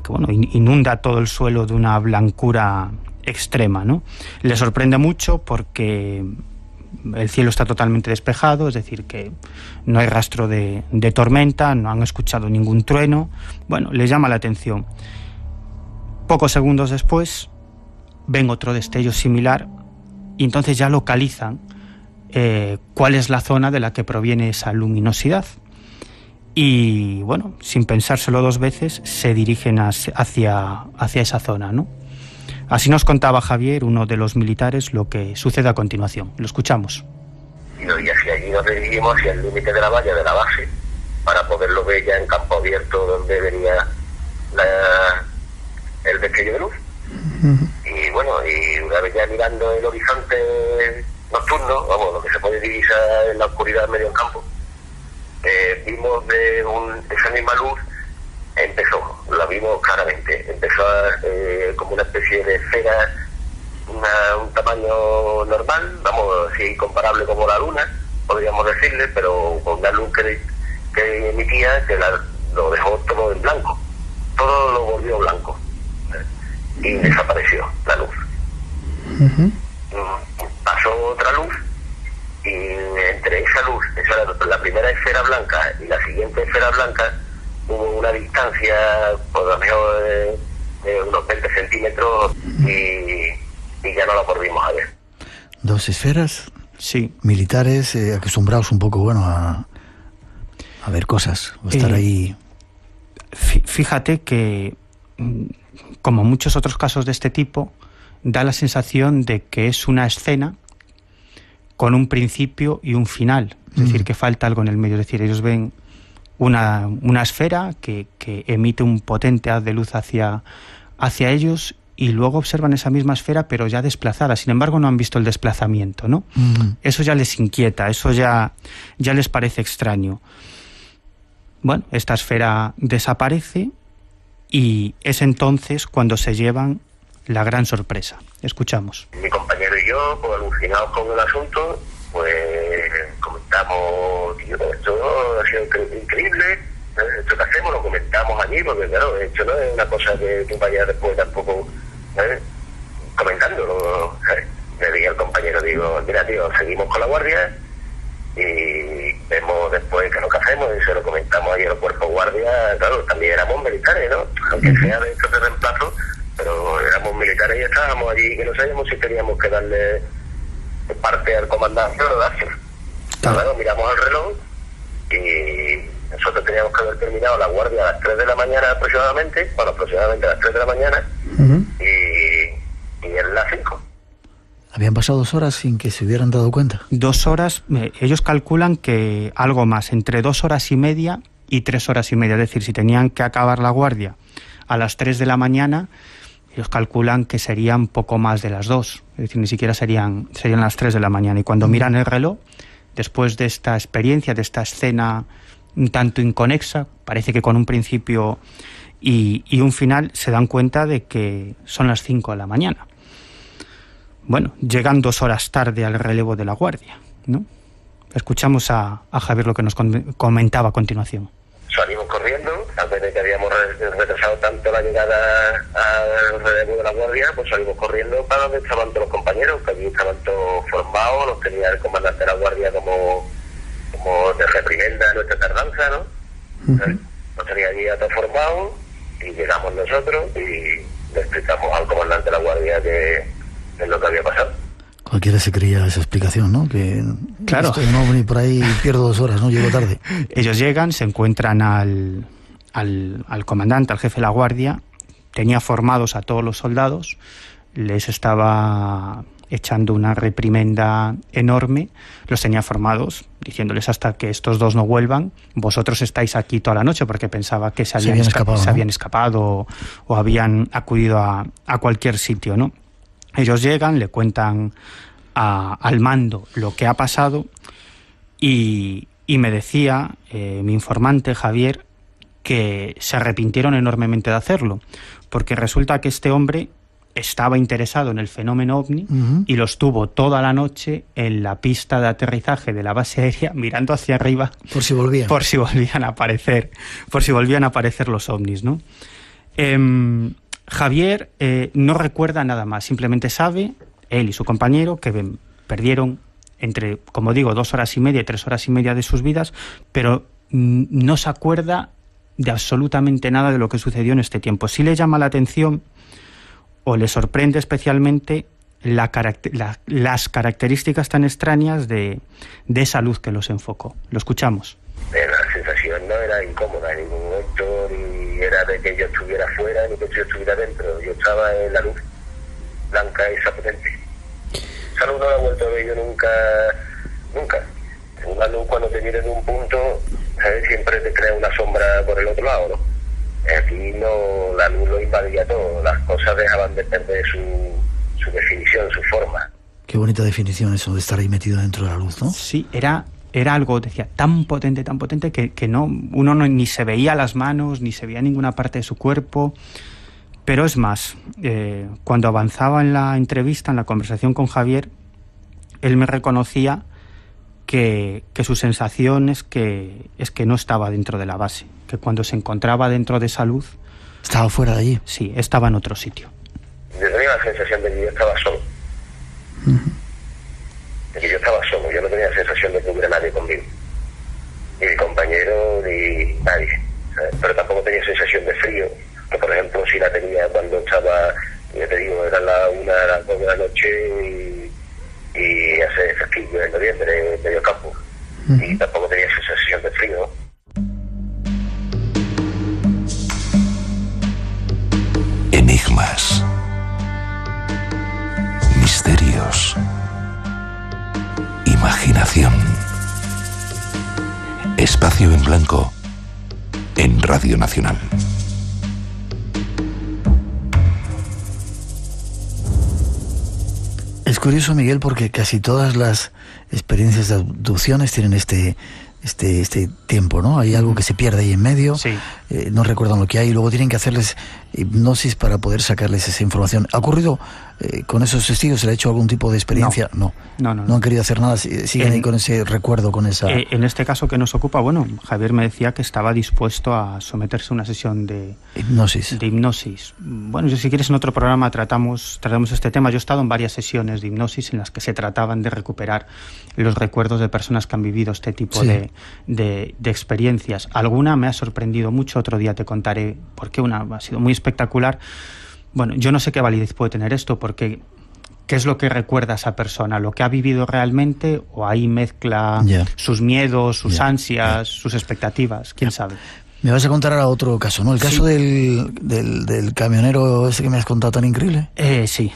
bueno, inunda todo el suelo de una blancura extrema, ¿no? Le sorprende mucho porque el cielo está totalmente despejado, es decir, que no hay rastro de tormenta, no han escuchado ningún trueno. Bueno, les llama la atención. Pocos segundos después ven otro destello similar y entonces ya localizan cuál es la zona de la que proviene esa luminosidad. Y bueno, sin pensárselo dos veces, se dirigen hacia esa zona, ¿no? Así nos contaba Javier, uno de los militares, lo que sucede a continuación. Lo escuchamos. Y hacia allí nos dirigimos, hacia el límite de la valla de la base, para poderlo ver ya en campo abierto, donde venía el destello de luz. Y bueno, y una vez ya mirando el horizonte nocturno, vamos, lo que se puede divisar en la oscuridad medio en campo, vimos esa misma luz. La vimos claramente, empezó como una especie de esfera, un tamaño normal, vamos, sí, comparable como la luna, podríamos decirle, pero con una luz que emitía, que lo dejó todo en blanco, todo lo volvió blanco, y desapareció la luz. Pasó otra luz, y entre esa luz, la primera esfera blanca y la siguiente esfera blanca, hubo una distancia por lo mejor de unos 20 centímetros y ya no la volvimos a ver. Dos esferas, sí, militares acostumbrados un poco, bueno, a ver cosas, o estar ahí. Fíjate que, como muchos otros casos de este tipo, da la sensación de que es una escena con un principio y un final, es decir, que falta algo en el medio, es decir, ellos ven una esfera que emite un potente haz de luz hacia ellos y luego observan esa misma esfera pero ya desplazada, sin embargo no han visto el desplazamiento, ¿no? Eso ya les inquieta, eso ya les parece extraño. Bueno, esta esfera desaparece y es entonces cuando se llevan la gran sorpresa. Escuchamos. Mi compañero y yo, pues alucinados con el asunto, pues comentamos, tío, esto ha sido increíble, esto que hacemos lo comentamos allí, porque claro, esto no es una cosa que tú vayas después tampoco comentándolo. Le dije al compañero, digo, mira tío, seguimos con la guardia y vemos después qué es lo que hacemos, y se lo comentamos allí a los cuerpos guardia. Claro, también éramos militares, ¿no? Aunque sea de estos de reemplazo, pero éramos militares y estábamos allí, que no sabíamos si teníamos que darle parte al comandante o no dárselo. Claro, miramos el reloj y nosotros teníamos que haber terminado la guardia a las 3 de la mañana aproximadamente a las 3 de la mañana, y eran las 5. Habían pasado 2 horas sin que se hubieran dado cuenta. 2 horas, ellos calculan que algo más, entre 2 horas y media y 3 horas y media, es decir, si tenían que acabar la guardia a las 3 de la mañana, ellos calculan que serían poco más de las 2, es decir, ni siquiera serían las 3 de la mañana. Y cuando miran el reloj, después de esta experiencia, de esta escena un tanto inconexa, parece que con un principio y un final, se dan cuenta de que son las 5 de la mañana. Bueno, llegan 2 horas tarde al relevo de la guardia, ¿no? Escuchamos a Javier lo que nos comentaba a continuación. Salimos corriendo, a vez de que habíamos retrasado tanto la llegada al relevo de la guardia, pues salimos corriendo para donde estaban todos los compañeros, que allí estaban todos formados, los tenía el comandante de la guardia como de reprimenda a nuestra tardanza, ¿no? Los tenía allí a todos formados y llegamos nosotros y le explicamos al comandante de la guardia que es lo que había pasado. Cualquiera se creía esa explicación, ¿no? Que claro, estoy en OVNI por ahí, pierdo 2 horas, ¿no? Llego tarde. Ellos llegan, se encuentran al comandante, al jefe de la guardia, tenía formados a todos los soldados, les estaba echando una reprimenda enorme, los tenía formados, diciéndoles hasta que estos dos no vuelvan, vosotros estáis aquí toda la noche, porque pensaba que se habían escapado o habían acudido a cualquier sitio, ¿no? Ellos llegan, le cuentan al mando lo que ha pasado y me decía mi informante Javier que se arrepintieron enormemente de hacerlo, porque resulta que este hombre estaba interesado en el fenómeno OVNI y lo estuvo toda la noche en la pista de aterrizaje de la base aérea mirando hacia arriba por si volvían a aparecer los OVNIs, ¿no? Javier no recuerda nada más, simplemente sabe, él y su compañero, que perdieron entre, como digo, 2 horas y media y 3 horas y media de sus vidas, pero no se acuerda de absolutamente nada de lo que sucedió en este tiempo. Sí le llama la atención o le sorprende especialmente las características tan extrañas de esa luz que los enfocó. Lo escuchamos. La sensación no era incómoda en ningún momento, ni era de que yo estuviera afuera, ni que yo estuviera dentro. Yo estaba en la luz blanca esa potente. Esa luz no la he vuelto a ver yo nunca. Una luz, cuando te vienes de un punto, ¿sabes? Siempre te crea una sombra por el otro lado, ¿no? Aquí no, la luz lo invadía todo, las cosas dejaban de perder su definición, su forma. Qué bonita definición eso de estar ahí metido dentro de la luz, ¿no? Sí, era algo, decía, tan potente que no, uno ni se veía las manos, ni se veía ninguna parte de su cuerpo. Pero es más, cuando avanzaba en la entrevista, en la conversación con Javier, él me reconocía que su sensación es que no estaba dentro de la base, que cuando se encontraba dentro de esa luz... ¿Estaba fuera de allí? Sí, estaba en otro sitio. Yo tenía la sensación de que yo estaba solo. De que yo estaba solo, yo no tenía la sensación de que hubiera nadie conmigo. Ni mi compañero, ni nadie. ¿Sabes? Pero tampoco tenía sensación de frío, que por ejemplo sí la tenía cuando estaba, ya te digo, eran las 1, las 2 de la noche y hace fresquillo en noviembre en medio campo. Y tampoco tenía esa sensación de frío. Enigmas, misterios y imaginación. Espacio en Blanco en Radio Nacional. Es curioso, Miguel, porque casi todas las experiencias de abducciones tienen este tiempo, ¿no? Hay algo que se pierde ahí en medio, Sí. No recuerdan lo que hay y luego tienen que hacerles hipnosis para poder sacarles esa información. ¿Ha ocurrido con esos testigos? ¿Se le ha hecho algún tipo de experiencia? No. No. No han querido hacer nada, siguen ahí con ese recuerdo, con esa... En este caso que nos ocupa, bueno, Javier me decía que estaba dispuesto a someterse a una sesión de hipnosis. Bueno, si quieres en otro programa tratamos este tema. Yo he estado en varias sesiones de hipnosis en las que se trataban de recuperar los recuerdos de personas que han vivido este tipo de experiencias. Alguna me ha sorprendido mucho, otro día te contaré por qué, una ha sido muy espectacular. Bueno, yo no sé qué validez puede tener esto, porque ¿qué es lo que recuerda a esa persona? ¿Lo que ha vivido realmente? ¿O ahí mezcla sus miedos, sus ansias, sus expectativas? ¿Quién sabe? Me vas a contar ahora otro caso, ¿no? El caso del camionero ese que me has contado tan increíble. Sí.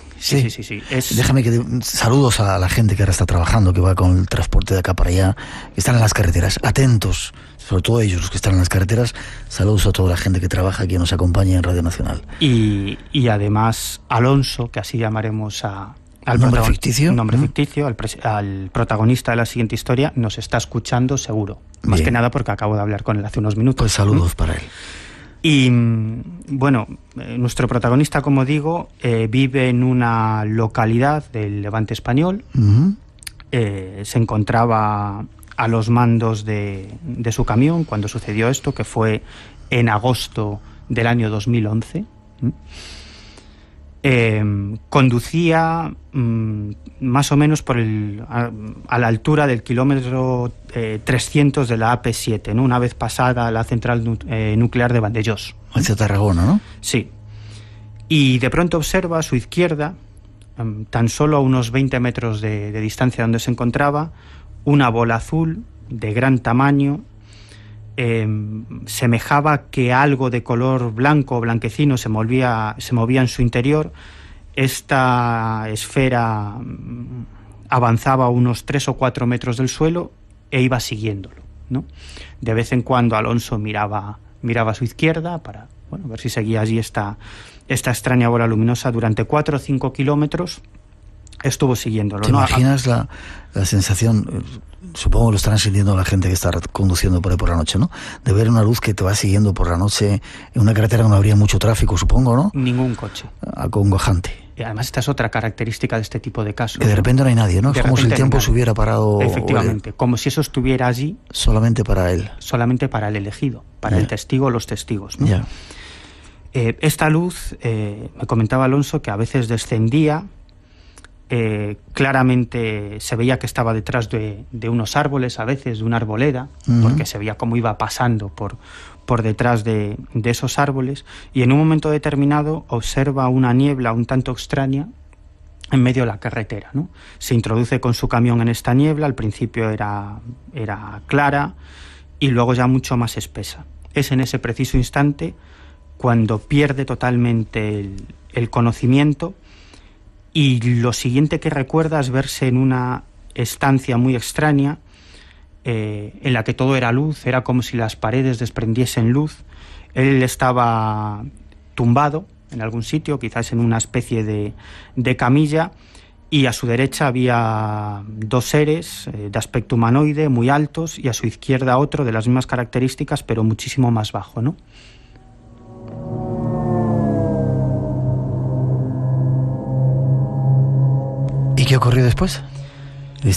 Déjame que saludos a la gente que ahora está trabajando, que va con el transporte de acá para allá, que están en las carreteras. Atentos, sobre todo ellos, los que están en las carreteras. Saludos a toda la gente que trabaja aquí y nos acompaña en Radio Nacional. Y además Alonso, que así llamaremos al nombre ficticio, al protagonista de la siguiente historia, nos está escuchando seguro. Más que nada porque acabo de hablar con él hace unos minutos. Pues saludos para él. Y bueno, nuestro protagonista, como digo, vive en una localidad del Levante español. Se encontraba a los mandos de su camión cuando sucedió esto, que fue en agosto del año 2011. Conducía más o menos a la altura del kilómetro 300 de la AP7, ¿no? Una vez pasada la central nuclear de Vandellós. Hacia Tarragona, ¿no? Sí. Y de pronto observa a su izquierda, tan solo a unos 20 metros de distancia donde se encontraba, una bola azul de gran tamaño. Semejaba que algo de color blanco o blanquecino se movía en su interior. Esta esfera avanzaba unos 3 o 4 metros del suelo e iba siguiéndolo, ¿no? De vez en cuando Alonso miraba a su izquierda para ver si seguía allí esta extraña bola luminosa. Durante 4 o 5 kilómetros estuvo siguiéndolo. ¿Te imaginas la sensación? Supongo que lo estarán sintiendo la gente que está conduciendo por ahí por la noche, ¿no? De ver una luz que te va siguiendo por la noche en una carretera donde no habría mucho tráfico, supongo, ¿no? Ningún coche. Acongojante. Y además esta es otra característica de este tipo de casos. Que de repente no hay nadie, ¿no? Es como si el tiempo se hubiera parado. Efectivamente, como si eso estuviera allí. Solamente para él. Solamente para el elegido, para el testigo o los testigos, ¿no? Ya. Esta luz, me comentaba Alonso, que a veces descendía. Claramente se veía que estaba detrás de unos árboles, a veces de una arboleda, porque se veía cómo iba pasando por detrás de esos árboles, y en un momento determinado observa una niebla un tanto extraña en medio de la carretera, ¿no? Se introduce con su camión en esta niebla. Al principio era clara y luego ya mucho más espesa. Es en ese preciso instante cuando pierde totalmente el conocimiento. Y lo siguiente que recuerda es verse en una estancia muy extraña, en la que todo era luz, era como si las paredes desprendiesen luz. Él estaba tumbado en algún sitio, quizás en una especie de camilla, y a su derecha había 2 seres de aspecto humanoide, muy altos, y a su izquierda otro de las mismas características, pero muchísimo más bajo, ¿no? ¿Y qué ocurrió después?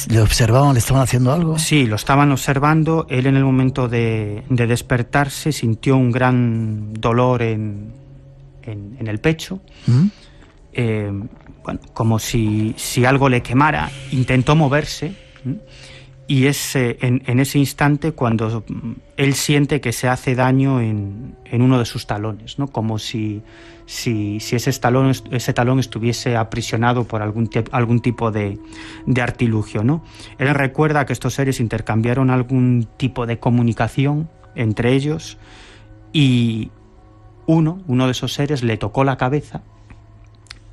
¿Le observaban? ¿Le estaban haciendo algo? Sí, lo estaban observando. Él, en el momento de despertarse, sintió un gran dolor en el pecho. Como si algo le quemara. Intentó moverse. Y es en ese instante cuando él siente que se hace daño en uno de sus talones, ¿no? Como si ese talón estuviese aprisionado por algún tipo de artilugio, ¿no? Él recuerda que estos seres intercambiaron algún tipo de comunicación entre ellos, y uno de esos seres le tocó la cabeza,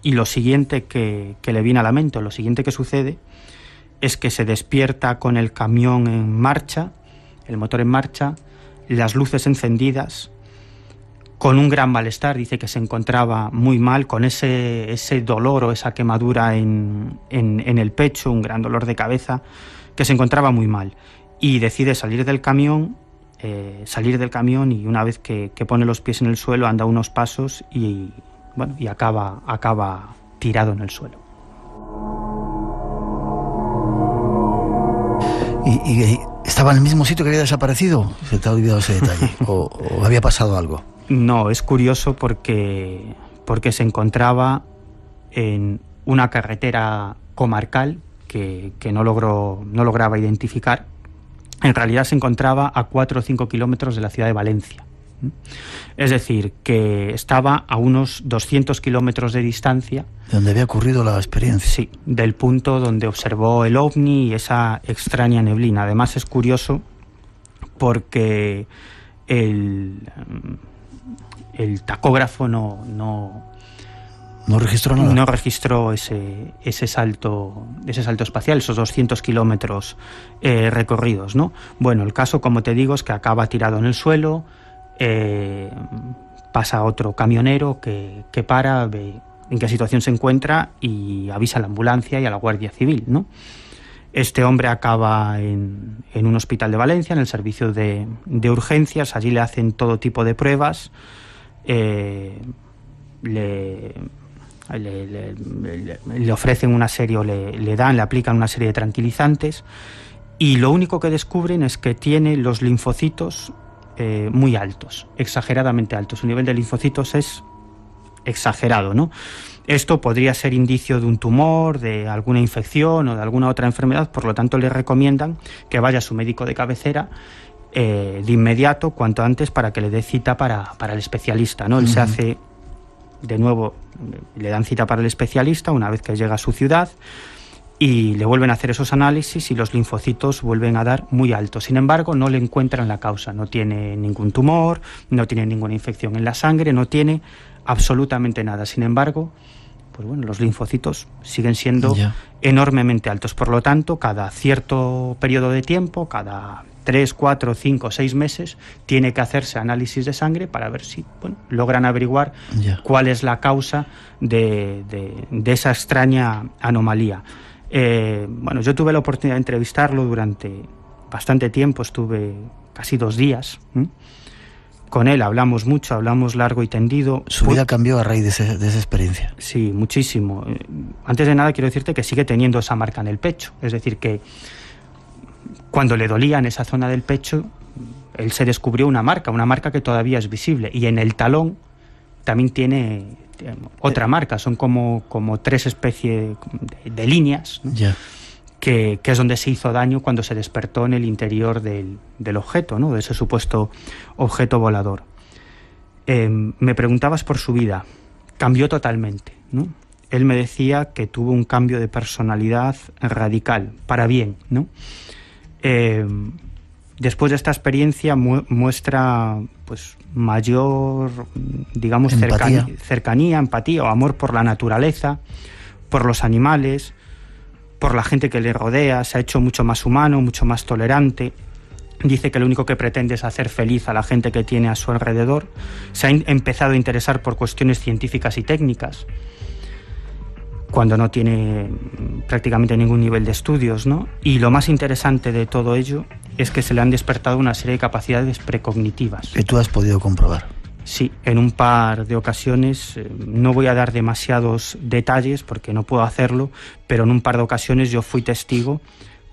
y lo siguiente que le viene a la mente, lo siguiente que sucede, es que se despierta con el camión en marcha, el motor en marcha, las luces encendidas, con un gran malestar. Dice que se encontraba muy mal, con ese dolor o esa quemadura en el pecho, un gran dolor de cabeza, que se encontraba muy mal. Y decide salir del camión y una vez que pone los pies en el suelo anda unos pasos y acaba tirado en el suelo. ¿Y estaba en el mismo sitio que había desaparecido? ¿Se te ha olvidado ese detalle? ¿O había pasado algo? No, es curioso porque se encontraba en una carretera comarcal que no lograba identificar. En realidad se encontraba a 4 o 5 kilómetros de la ciudad de Valencia. Es decir, que estaba a unos 200 kilómetros de distancia. ¿Donde había ocurrido la experiencia? Sí, del punto donde observó el ovni y esa extraña neblina. Además es curioso porque el tacógrafo no registró nada. No registró ese salto espacial, esos 200 kilómetros recorridos, ¿no? Bueno, el caso, como te digo, es que acaba tirado en el suelo. Pasa otro camionero que para, ve en qué situación se encuentra y avisa a la ambulancia y a la Guardia Civil, ¿no? Este hombre acaba en un hospital de Valencia, en el servicio de urgencias. Allí le hacen todo tipo de pruebas, le ofrecen una serie, o le aplican una serie de tranquilizantes, y lo único que descubren es que tiene los linfocitos muy altos, exageradamente altos. Su nivel de linfocitos es exagerado, ¿no? Esto podría ser indicio de un tumor, de alguna infección o de alguna otra enfermedad. Por lo tanto, le recomiendan que vaya a su médico de cabecera de inmediato, cuanto antes, para que le dé cita para el especialista, ¿no? Él se hace, de nuevo, le dan cita para el especialista una vez que llega a su ciudad, y le vuelven a hacer esos análisis y los linfocitos vuelven a dar muy altos. Sin embargo, no le encuentran la causa. No tiene ningún tumor, no tiene ninguna infección en la sangre, no tiene absolutamente nada. Sin embargo, pues bueno, los linfocitos siguen siendo enormemente altos. Por lo tanto, cada cierto periodo de tiempo, cada 3, 4, 5, 6 meses, tiene que hacerse análisis de sangre para ver si logran averiguar cuál es la causa de esa extraña anomalía. Yo tuve la oportunidad de entrevistarlo durante bastante tiempo, estuve casi 2 días con él, hablamos mucho, hablamos largo y tendido. ¿Su vida cambió a raíz de esa experiencia? Sí, muchísimo. Antes de nada quiero decirte que sigue teniendo esa marca en el pecho, es decir, que cuando le dolía en esa zona del pecho, él se descubrió una marca que todavía es visible, y en el talón también tiene otra marca. Son como 3 especies de líneas, ¿no? Que es donde se hizo daño cuando se despertó en el interior del objeto, ¿no? De ese supuesto objeto volador. Me preguntabas por su vida. Cambió totalmente, ¿no? Él me decía que tuvo un cambio de personalidad radical, para bien, ¿no? Después de esta experiencia muestra pues mayor, digamos, cercanía, empatía o amor por la naturaleza, por los animales, por la gente que le rodea. Se ha hecho mucho más humano, mucho más tolerante. Dice que lo único que pretende es hacer feliz a la gente que tiene a su alrededor. Se ha empezado a interesar por cuestiones científicas y técnicas, cuando no tiene prácticamente ningún nivel de estudios, ¿no? Y lo más interesante de todo ello es que se le han despertado una serie de capacidades precognitivas. ¿Que tú has podido comprobar? Sí, en un par de ocasiones. No voy a dar demasiados detalles porque no puedo hacerlo, pero en un par de ocasiones yo fui testigo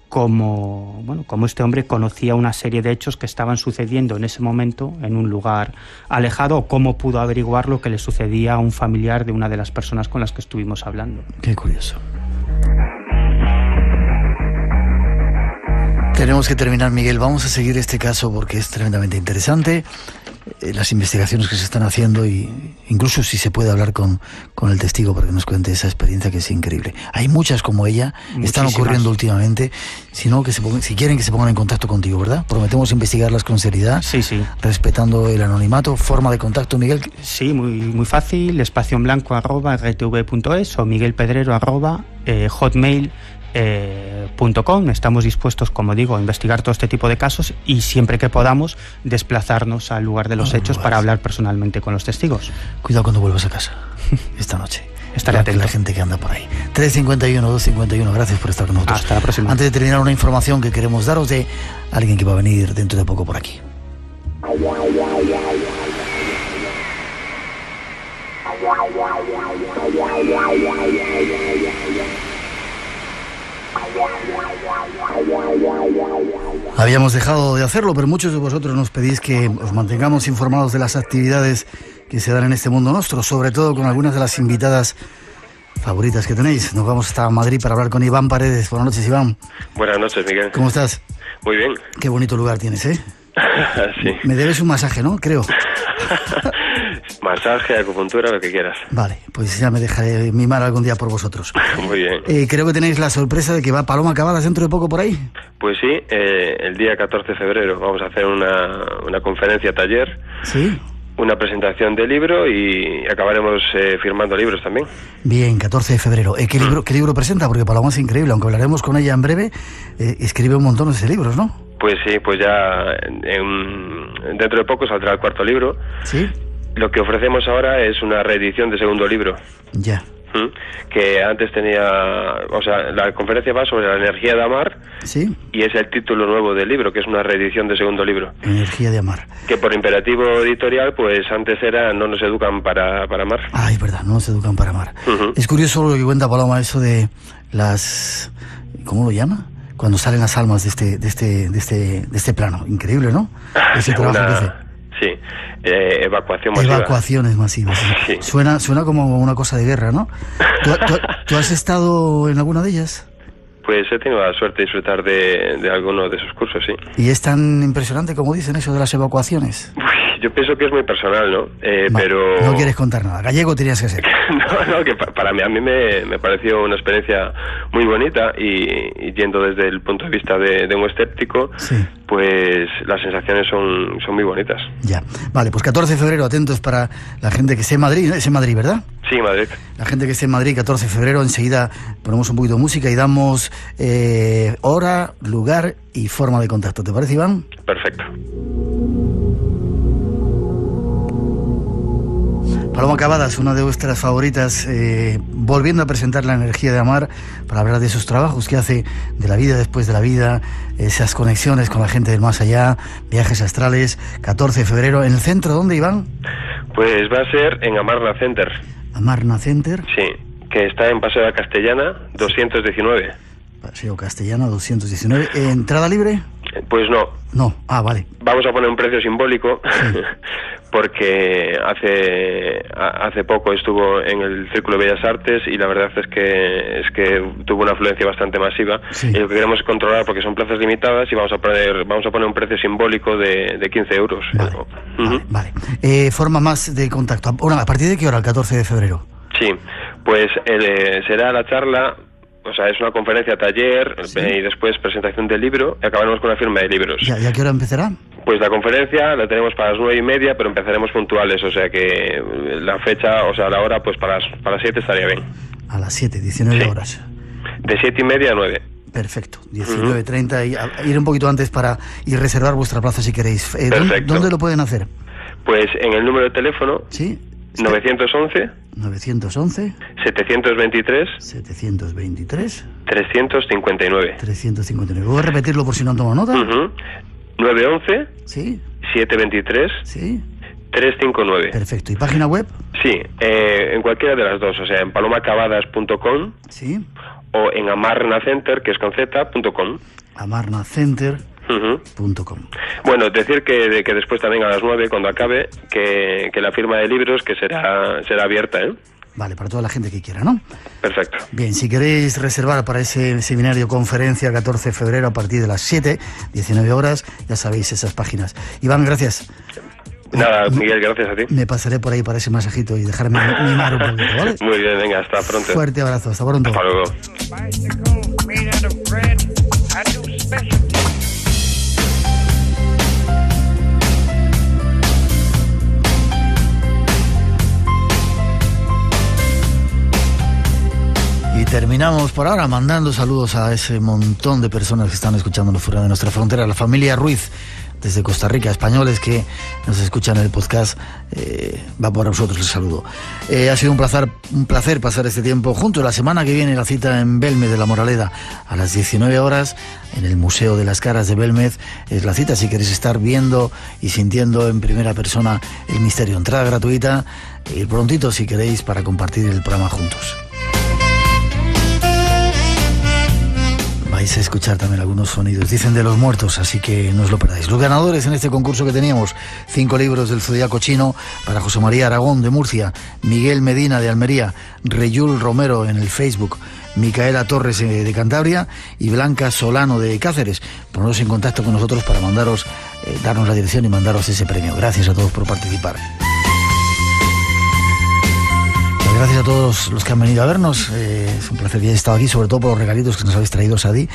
como este hombre conocía una serie de hechos que estaban sucediendo en ese momento en un lugar alejado, o cómo pudo averiguar lo que le sucedía a un familiar de una de las personas con las que estuvimos hablando. Qué curioso. Tenemos que terminar, Miguel. Vamos a seguir este caso porque es tremendamente interesante. Las investigaciones que se están haciendo, y incluso si se puede hablar con el testigo para que nos cuente esa experiencia, que es increíble. Hay muchas como ella, están ocurriendo últimamente. Si quieren que se pongan en contacto contigo, ¿verdad? Prometemos investigarlas con seriedad, respetando el anonimato. Forma de contacto, Miguel. Sí, muy fácil. espacio en blanco @rtv.es o miguelpedrero @hotmail.es. .com. Estamos dispuestos, como digo, a investigar todo este tipo de casos y siempre que podamos desplazarnos al lugar de los hechos para hablar personalmente con los testigos. Cuidado cuando vuelvas a casa esta noche. Estaré atento. La gente que anda por ahí. 351, 251, gracias por estar con nosotros. Hasta la próxima. Antes de terminar, una información que queremos daros de alguien que va a venir dentro de poco por aquí. Habíamos dejado de hacerlo, pero muchos de vosotros nos pedís que os mantengamos informados de las actividades que se dan en este mundo nuestro, sobre todo con algunas de las invitadas favoritas que tenéis. Nos vamos hasta Madrid para hablar con Iván Paredes. Buenas noches, Iván. Buenas noches, Miguel. ¿Cómo estás? Muy bien. Qué bonito lugar tienes, ¿eh? Sí. Me debes un masaje, ¿no? Creo. Masaje, acupuntura, lo que quieras. Vale, pues ya me dejaré mimar algún día por vosotros. Muy bien. Creo que tenéis la sorpresa de que va Paloma Cavadas dentro de poco por ahí. Pues sí, el día 14 de febrero vamos a hacer una conferencia taller. Sí. Una presentación de libro y acabaremos firmando libros también. Bien, 14 de febrero. ¿Qué libro presenta? Porque Paloma es increíble, aunque hablaremos con ella en breve, escribe un montón de libros, ¿no? Pues sí, pues ya dentro de poco saldrá el cuarto libro. Sí. Lo que ofrecemos ahora es una reedición de segundo libro. Ya. Que antes tenía, o sea, la conferencia va sobre la energía de amar. Sí. Y es el título nuevo del libro, que es una reedición de segundo libro. Energía de amar. Que por imperativo editorial, pues antes era no nos educan para amar. Ah, es verdad, no nos educan para amar. Es curioso lo que cuenta Paloma, eso de las, ¿cómo lo llama? Cuando salen las almas de este plano. Increíble, ¿no? Ese trabajo que hace. Sí, evacuación masiva. Evacuaciones masivas. Sí. Suena como una cosa de guerra, ¿no? ¿Tú has estado en alguna de ellas? Pues he tenido la suerte de disfrutar de alguno de sus cursos, sí. ¿Y es tan impresionante como dicen eso de las evacuaciones? Uy, yo pienso que es muy personal, ¿no? Pero... No quieres contar nada. Gallego tenías que ser. No, que para mí, a mí me pareció una experiencia muy bonita y yendo desde el punto de vista de un escéptico, sí, pues las sensaciones son muy bonitas. Ya. Vale, pues 14 de febrero, atentos para la gente que esté en Madrid. Es en Madrid, ¿verdad? Sí, Madrid. La gente que esté en Madrid, 14 de febrero, enseguida ponemos un poquito de música y damos hora, lugar y forma de contacto. ¿Te parece, Iván? Perfecto. Paloma Cavadas, una de vuestras favoritas, volviendo a presentar La energía de amar para hablar de esos trabajos que hace, de la vida después de la vida, esas conexiones con la gente del más allá, viajes astrales. 14 de febrero, ¿en el centro dónde, Iván? Pues va a ser en Amarna Center. ¿Amarna Center? Sí, que está en Paseo de la Castellana 219. Paseo Castellana 219. ¿Entrada libre? Pues no. No, vale. Vamos a poner un precio simbólico, sí, porque hace poco estuvo en el Círculo de Bellas Artes y la verdad es que tuvo una afluencia bastante masiva, sí, y lo que queremos es controlar porque son plazas limitadas y vamos a poner un precio simbólico de 15 euros. Vale, vale. Forma más de contacto. Bueno, ¿a partir de qué hora? El 14 de febrero. Sí, pues será la charla. O sea, es una conferencia taller, sí, y después presentación del libro y acabaremos con la firma de libros. ¿Y a qué hora empezará? Pues la conferencia la tenemos para las 9:30, pero empezaremos puntuales, o sea que la fecha, o sea, la hora, pues para las 7 estaría bien. A las 7, 19 sí, horas. De 7:30 a 9. Perfecto, 19:30 y ir un poquito antes para reservar vuestra plaza si queréis. ¿Dónde lo pueden hacer? Pues en el número de teléfono. Sí. 911 723 359. ¿Puedo repetirlo por si no han tomado nota? 911 sí, 723 sí, 359. Perfecto. ¿Y página web? Sí, en cualquiera de las dos, o sea, en palomacavadas.com, sí, o en amarnacenter, que es con z.com. amarnacenter.com. Bueno, decir que después también a las 9, cuando acabe, que la firma de libros que será abierta, ¿eh? Vale, para toda la gente que quiera, ¿no? Perfecto. Bien, si queréis reservar para ese seminario conferencia 14 de febrero a partir de las 7, 19 horas, ya sabéis esas páginas. Iván, gracias. Nada, Miguel, gracias a ti. Me pasaré por ahí para ese masajito y dejarme mimar un poquito, ¿vale? Muy bien, venga, hasta pronto. Fuerte abrazo, hasta pronto. Hasta luego. terminamos por ahora mandando saludos a ese montón de personas que están escuchándonos fuera de nuestra frontera. La familia Ruiz, desde Costa Rica, españoles que nos escuchan en el podcast, va por vosotros el saludo. Ha sido un placer pasar este tiempo juntos. La semana que viene la cita en Belmez de la Moraleda a las 19 horas en el Museo de las Caras de Belmez. Es la cita si queréis estar viendo y sintiendo en primera persona el misterio. Entrada gratuita, ir prontito si queréis para compartir el programa juntos. Vais a escuchar también algunos sonidos, dicen, de los muertos, así que no os lo perdáis. Los ganadores en este concurso que teníamos: 5 libros del Zodíaco Chino para José María Aragón de Murcia, Miguel Medina de Almería, Reyul Romero en el Facebook, Micaela Torres de Cantabria y Blanca Solano de Cáceres. Poneros en contacto con nosotros para mandaros, darnos la dirección y mandaros ese premio. Gracias a todos por participar. Gracias a todos los que han venido a vernos. Es un placer que hayáis estado aquí, sobre todo por los regalitos que nos habéis traído, Sadi.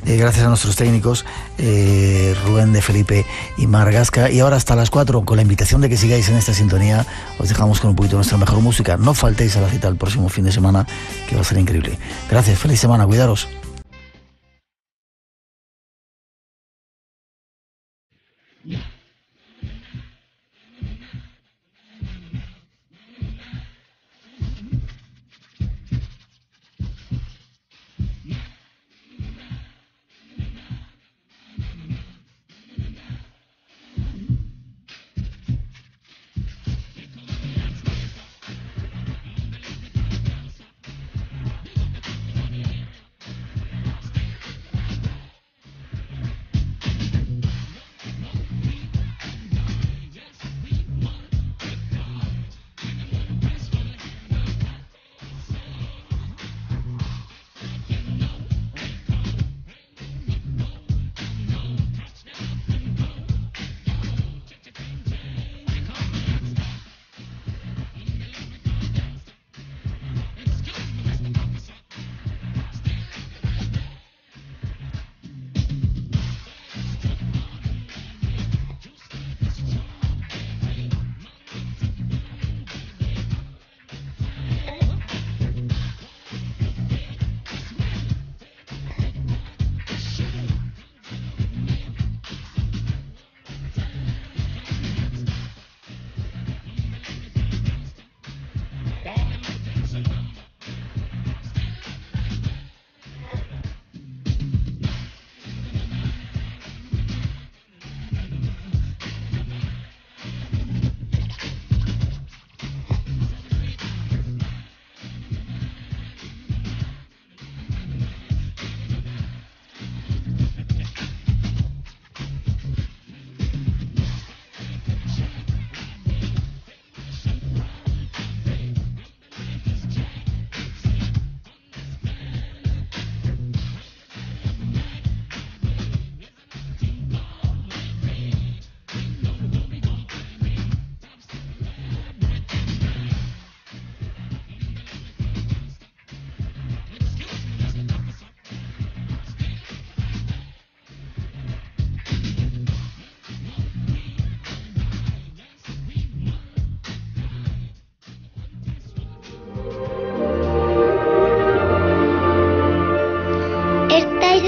Gracias a nuestros técnicos, Rubén de Felipe y Margasca. Y ahora hasta las 4, con la invitación de que sigáis en esta sintonía, os dejamos con un poquito de nuestra mejor música. No faltéis a la cita el próximo fin de semana, que va a ser increíble. Gracias, feliz semana, cuidaros.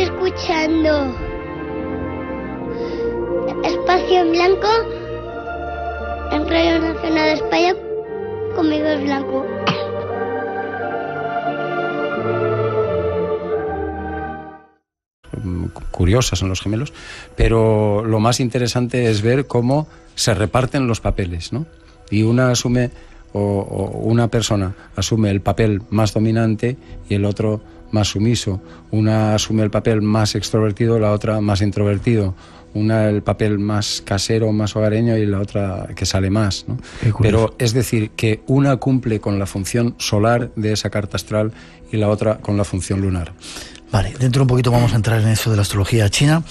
Escuchando Espacio en Blanco en Radio Nacional de España, conmigo es Blanco. Curiosas son los gemelos, pero lo más interesante es ver cómo se reparten los papeles, ¿no? Y una asume, o una persona asume el papel más dominante y el otro más sumiso. Una asume el papel más extrovertido, la otra más introvertido. Una el papel más casero, más hogareño, y la otra que sale más, ¿no? Pero es decir, que una cumple con la función solar de esa carta astral y la otra con la función lunar. Vale, dentro de un poquito vamos a entrar en eso de la astrología china,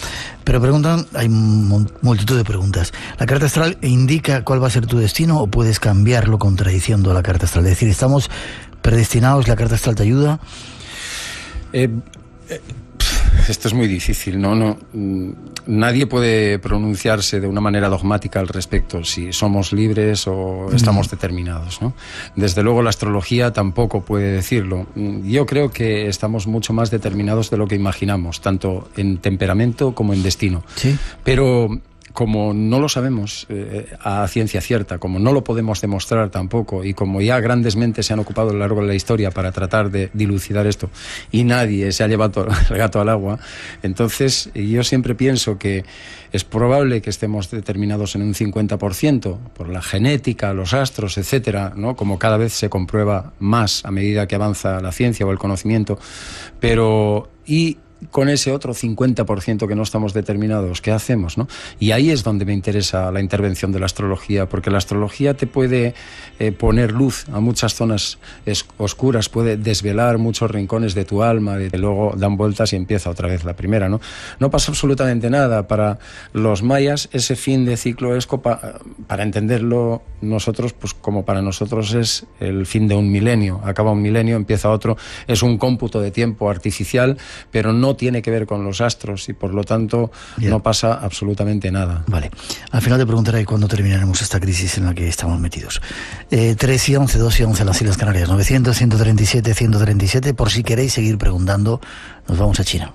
pero preguntan, hay multitud de preguntas. ¿La carta astral indica cuál va a ser tu destino o puedes cambiarlo contradiciendo la carta astral? Es decir, ¿estamos predestinados? ¿La carta astral te ayuda? Esto es muy difícil, ¿no? Nadie puede pronunciarse de una manera dogmática al respecto, si somos libres o estamos determinados, ¿no? Desde luego la astrología tampoco puede decirlo. Yo creo que estamos mucho más determinados de lo que imaginamos, tanto en temperamento como en destino. ¿Sí? Pero como no lo sabemos a ciencia cierta, como no lo podemos demostrar tampoco, y como ya grandes mentes se han ocupado a lo largo de la historia para tratar de dilucidar esto, y nadie se ha llevado el gato al agua, entonces yo siempre pienso que es probable que estemos determinados en un 50% por la genética, los astros, etcétera, ¿no? Como cada vez se comprueba más a medida que avanza la ciencia o el conocimiento, pero con ese otro 50% que no estamos determinados, ¿qué hacemos, no? Y ahí es donde me interesa la intervención de la astrología, porque la astrología te puede poner luz a muchas zonas oscuras, puede desvelar muchos rincones de tu alma, y luego dan vueltas y empieza otra vez la primera, ¿no? No pasa absolutamente nada. Para los mayas ese fin de ciclo es para entenderlo nosotros, pues como para nosotros es el fin de un milenio. Acaba un milenio, empieza otro, es un cómputo de tiempo artificial, pero no tiene que ver con los astros y por lo tanto no pasa absolutamente nada. Vale. Al final te preguntaré cuándo terminaremos esta crisis en la que estamos metidos. 3 y 11, 2 y 11 las Islas Canarias, 900-137-137, por si queréis seguir preguntando. Nos vamos a China.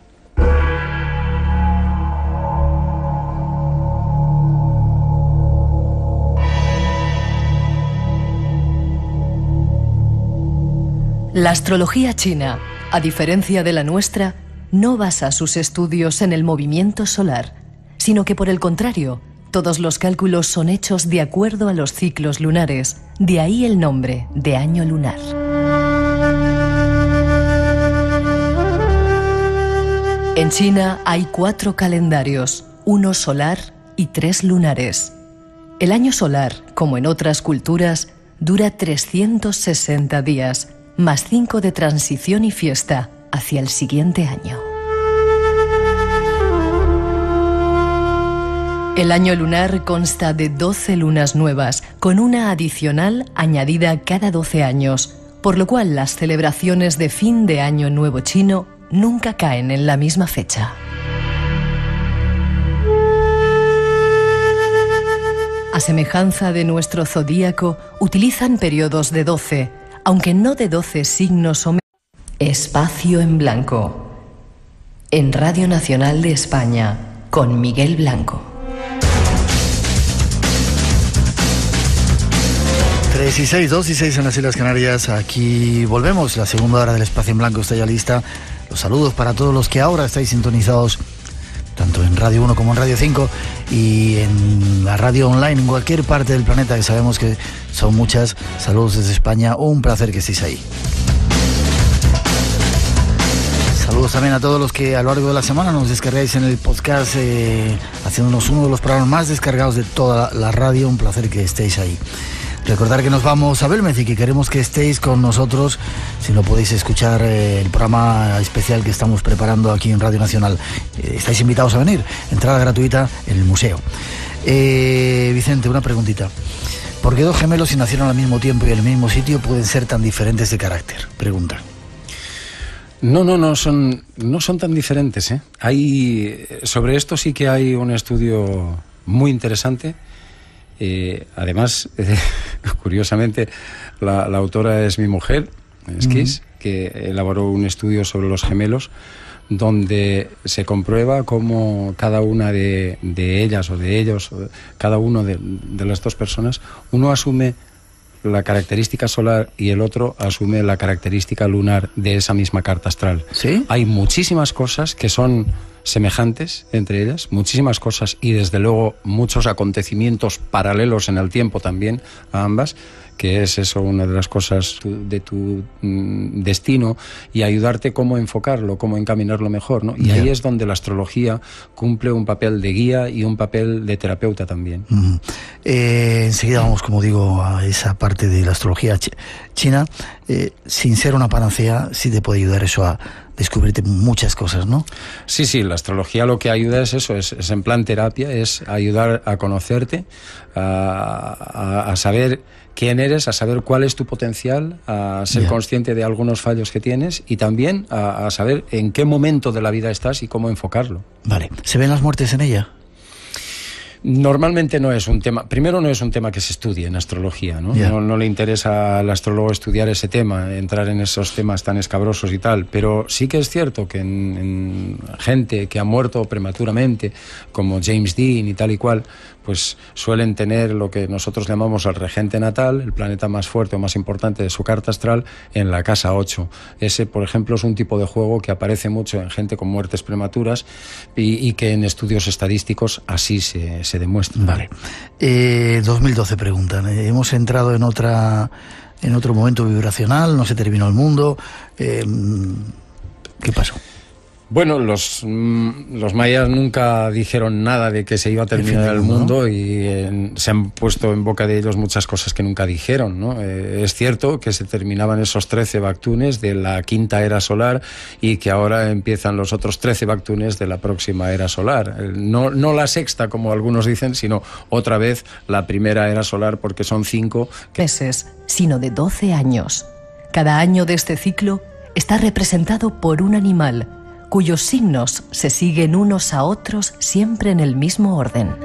La astrología china, a diferencia de la nuestra, no basa sus estudios en el movimiento solar, sino que por el contrario, todos los cálculos son hechos de acuerdo a los ciclos lunares, de ahí el nombre de año lunar. En China hay 4 calendarios, 1 solar y 3 lunares. El año solar, como en otras culturas, dura 360 días, más 5 de transición y fiesta hacia el siguiente año. El año lunar consta de 12 lunas nuevas, con una adicional añadida cada 12 años, por lo cual las celebraciones de fin de año nuevo chino nunca caen en la misma fecha. A semejanza de nuestro zodíaco, utilizan periodos de 12, aunque no de 12 signos o meses. Espacio en Blanco, en Radio Nacional de España, con Miguel Blanco. 3 y 6, 2 y 6 en las Islas Canarias. Aquí volvemos, la segunda hora del Espacio en Blanco está ya lista. Los saludos para todos los que ahora estáis sintonizados, tanto en Radio 1 como en Radio 5 y en la radio online en cualquier parte del planeta, que sabemos que son muchas. Saludos desde España, un placer que estéis ahí. Saludos también a todos los que a lo largo de la semana nos descargáis en el podcast, haciéndonos uno de los programas más descargados de toda la radio. Un placer que estéis ahí. Recordar que nos vamos a Belmez y que queremos que estéis con nosotros, si no podéis escuchar el programa especial que estamos preparando aquí en Radio Nacional. Estáis invitados a venir, entrada gratuita en el museo. Vicente, una preguntita. ¿Por qué 2 gemelos, si nacieron al mismo tiempo y en el mismo sitio, pueden ser tan diferentes de carácter? Pregunta. No son tan diferentes, ¿eh? Sobre esto sí que hay un estudio muy interesante. Además, curiosamente, la autora es mi mujer, Esquís, que elaboró un estudio sobre los gemelos, donde se comprueba cómo cada una de ellas o de ellos, cada uno de las 2 personas, uno asume la característica solar y el otro asume la característica lunar de esa misma carta astral. ¿Sí? Hay muchísimas cosas que son semejantes entre ellas, muchísimas cosas, y desde luego muchos acontecimientos paralelos en el tiempo también a ambas, que es eso una de las cosas de tu destino, y ayudarte cómo enfocarlo, cómo encaminarlo mejor, ¿no? Y ahí es donde la astrología cumple un papel de guía y un papel de terapeuta también. Enseguida vamos, como digo, a esa parte de la astrología china. sin ser una panacea, sí te puede ayudar eso a descubrirte muchas cosas, ¿no? Sí, la astrología lo que ayuda es eso, es en plan terapia, es ayudar a conocerte, a saber quién eres, a saber cuál es tu potencial, a ser consciente de algunos fallos que tienes y también a saber en qué momento de la vida estás y cómo enfocarlo. Vale. ¿Se ven las muertes en ella? Normalmente no es un tema, primero no es un tema que se estudie en astrología, ¿no? No le interesa al astrólogo estudiar ese tema, entrar en esos temas tan escabrosos y tal, pero sí que es cierto que en gente que ha muerto prematuramente, como James Dean y tal y cual, pues suelen tener lo que nosotros llamamos el regente natal, el planeta más fuerte o más importante de su carta astral, en la casa 8. Ese, por ejemplo, es un tipo de juego que aparece mucho en gente con muertes prematuras y que en estudios estadísticos así se demuestra. Vale. 2012 preguntan. Hemos entrado en otro momento vibracional, no se terminó el mundo. ¿Qué pasó? Bueno, los mayas nunca dijeron nada de que se iba a terminar el mundo, ¿no? Y se han puesto en boca de ellos muchas cosas que nunca dijeron, ¿no? Es cierto que se terminaban esos 13 Bactunes de la quinta era solar y que ahora empiezan los otros 13 Bactunes de la próxima era solar. No la sexta, como algunos dicen, sino otra vez la primera era solar, porque son 5 meses, sino de 12 años. Cada año de este ciclo está representado por un animal cuyos signos se siguen unos a otros siempre en el mismo orden.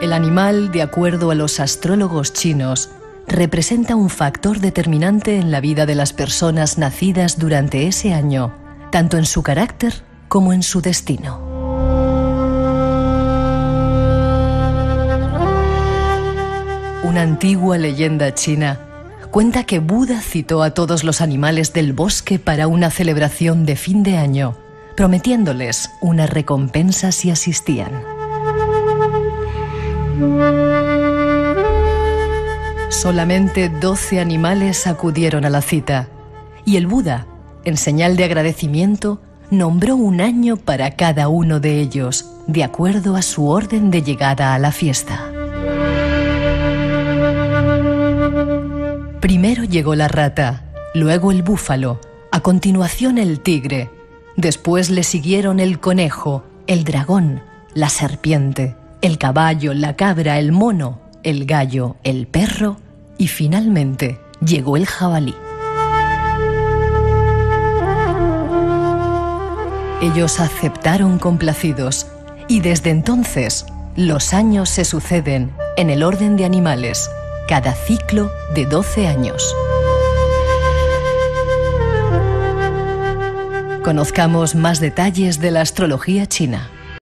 El animal, de acuerdo a los astrólogos chinos, representa un factor determinante en la vida de las personas nacidas durante ese año, tanto en su carácter como en su destino. Una antigua leyenda china cuenta que Buda citó a todos los animales del bosque para una celebración de fin de año, prometiéndoles una recompensa si asistían. Solamente 12 animales acudieron a la cita, y el Buda, en señal de agradecimiento, nombró un año para cada uno de ellos, de acuerdo a su orden de llegada a la fiesta. Primero llegó la rata, luego el búfalo, a continuación el tigre, después le siguieron el conejo, el dragón, la serpiente, el caballo, la cabra, el mono, el gallo, el perro y finalmente llegó el jabalí. Ellos aceptaron complacidos y desde entonces los años se suceden en el orden de animales, cada ciclo de 12 años. Conozcamos más detalles de la astrología china.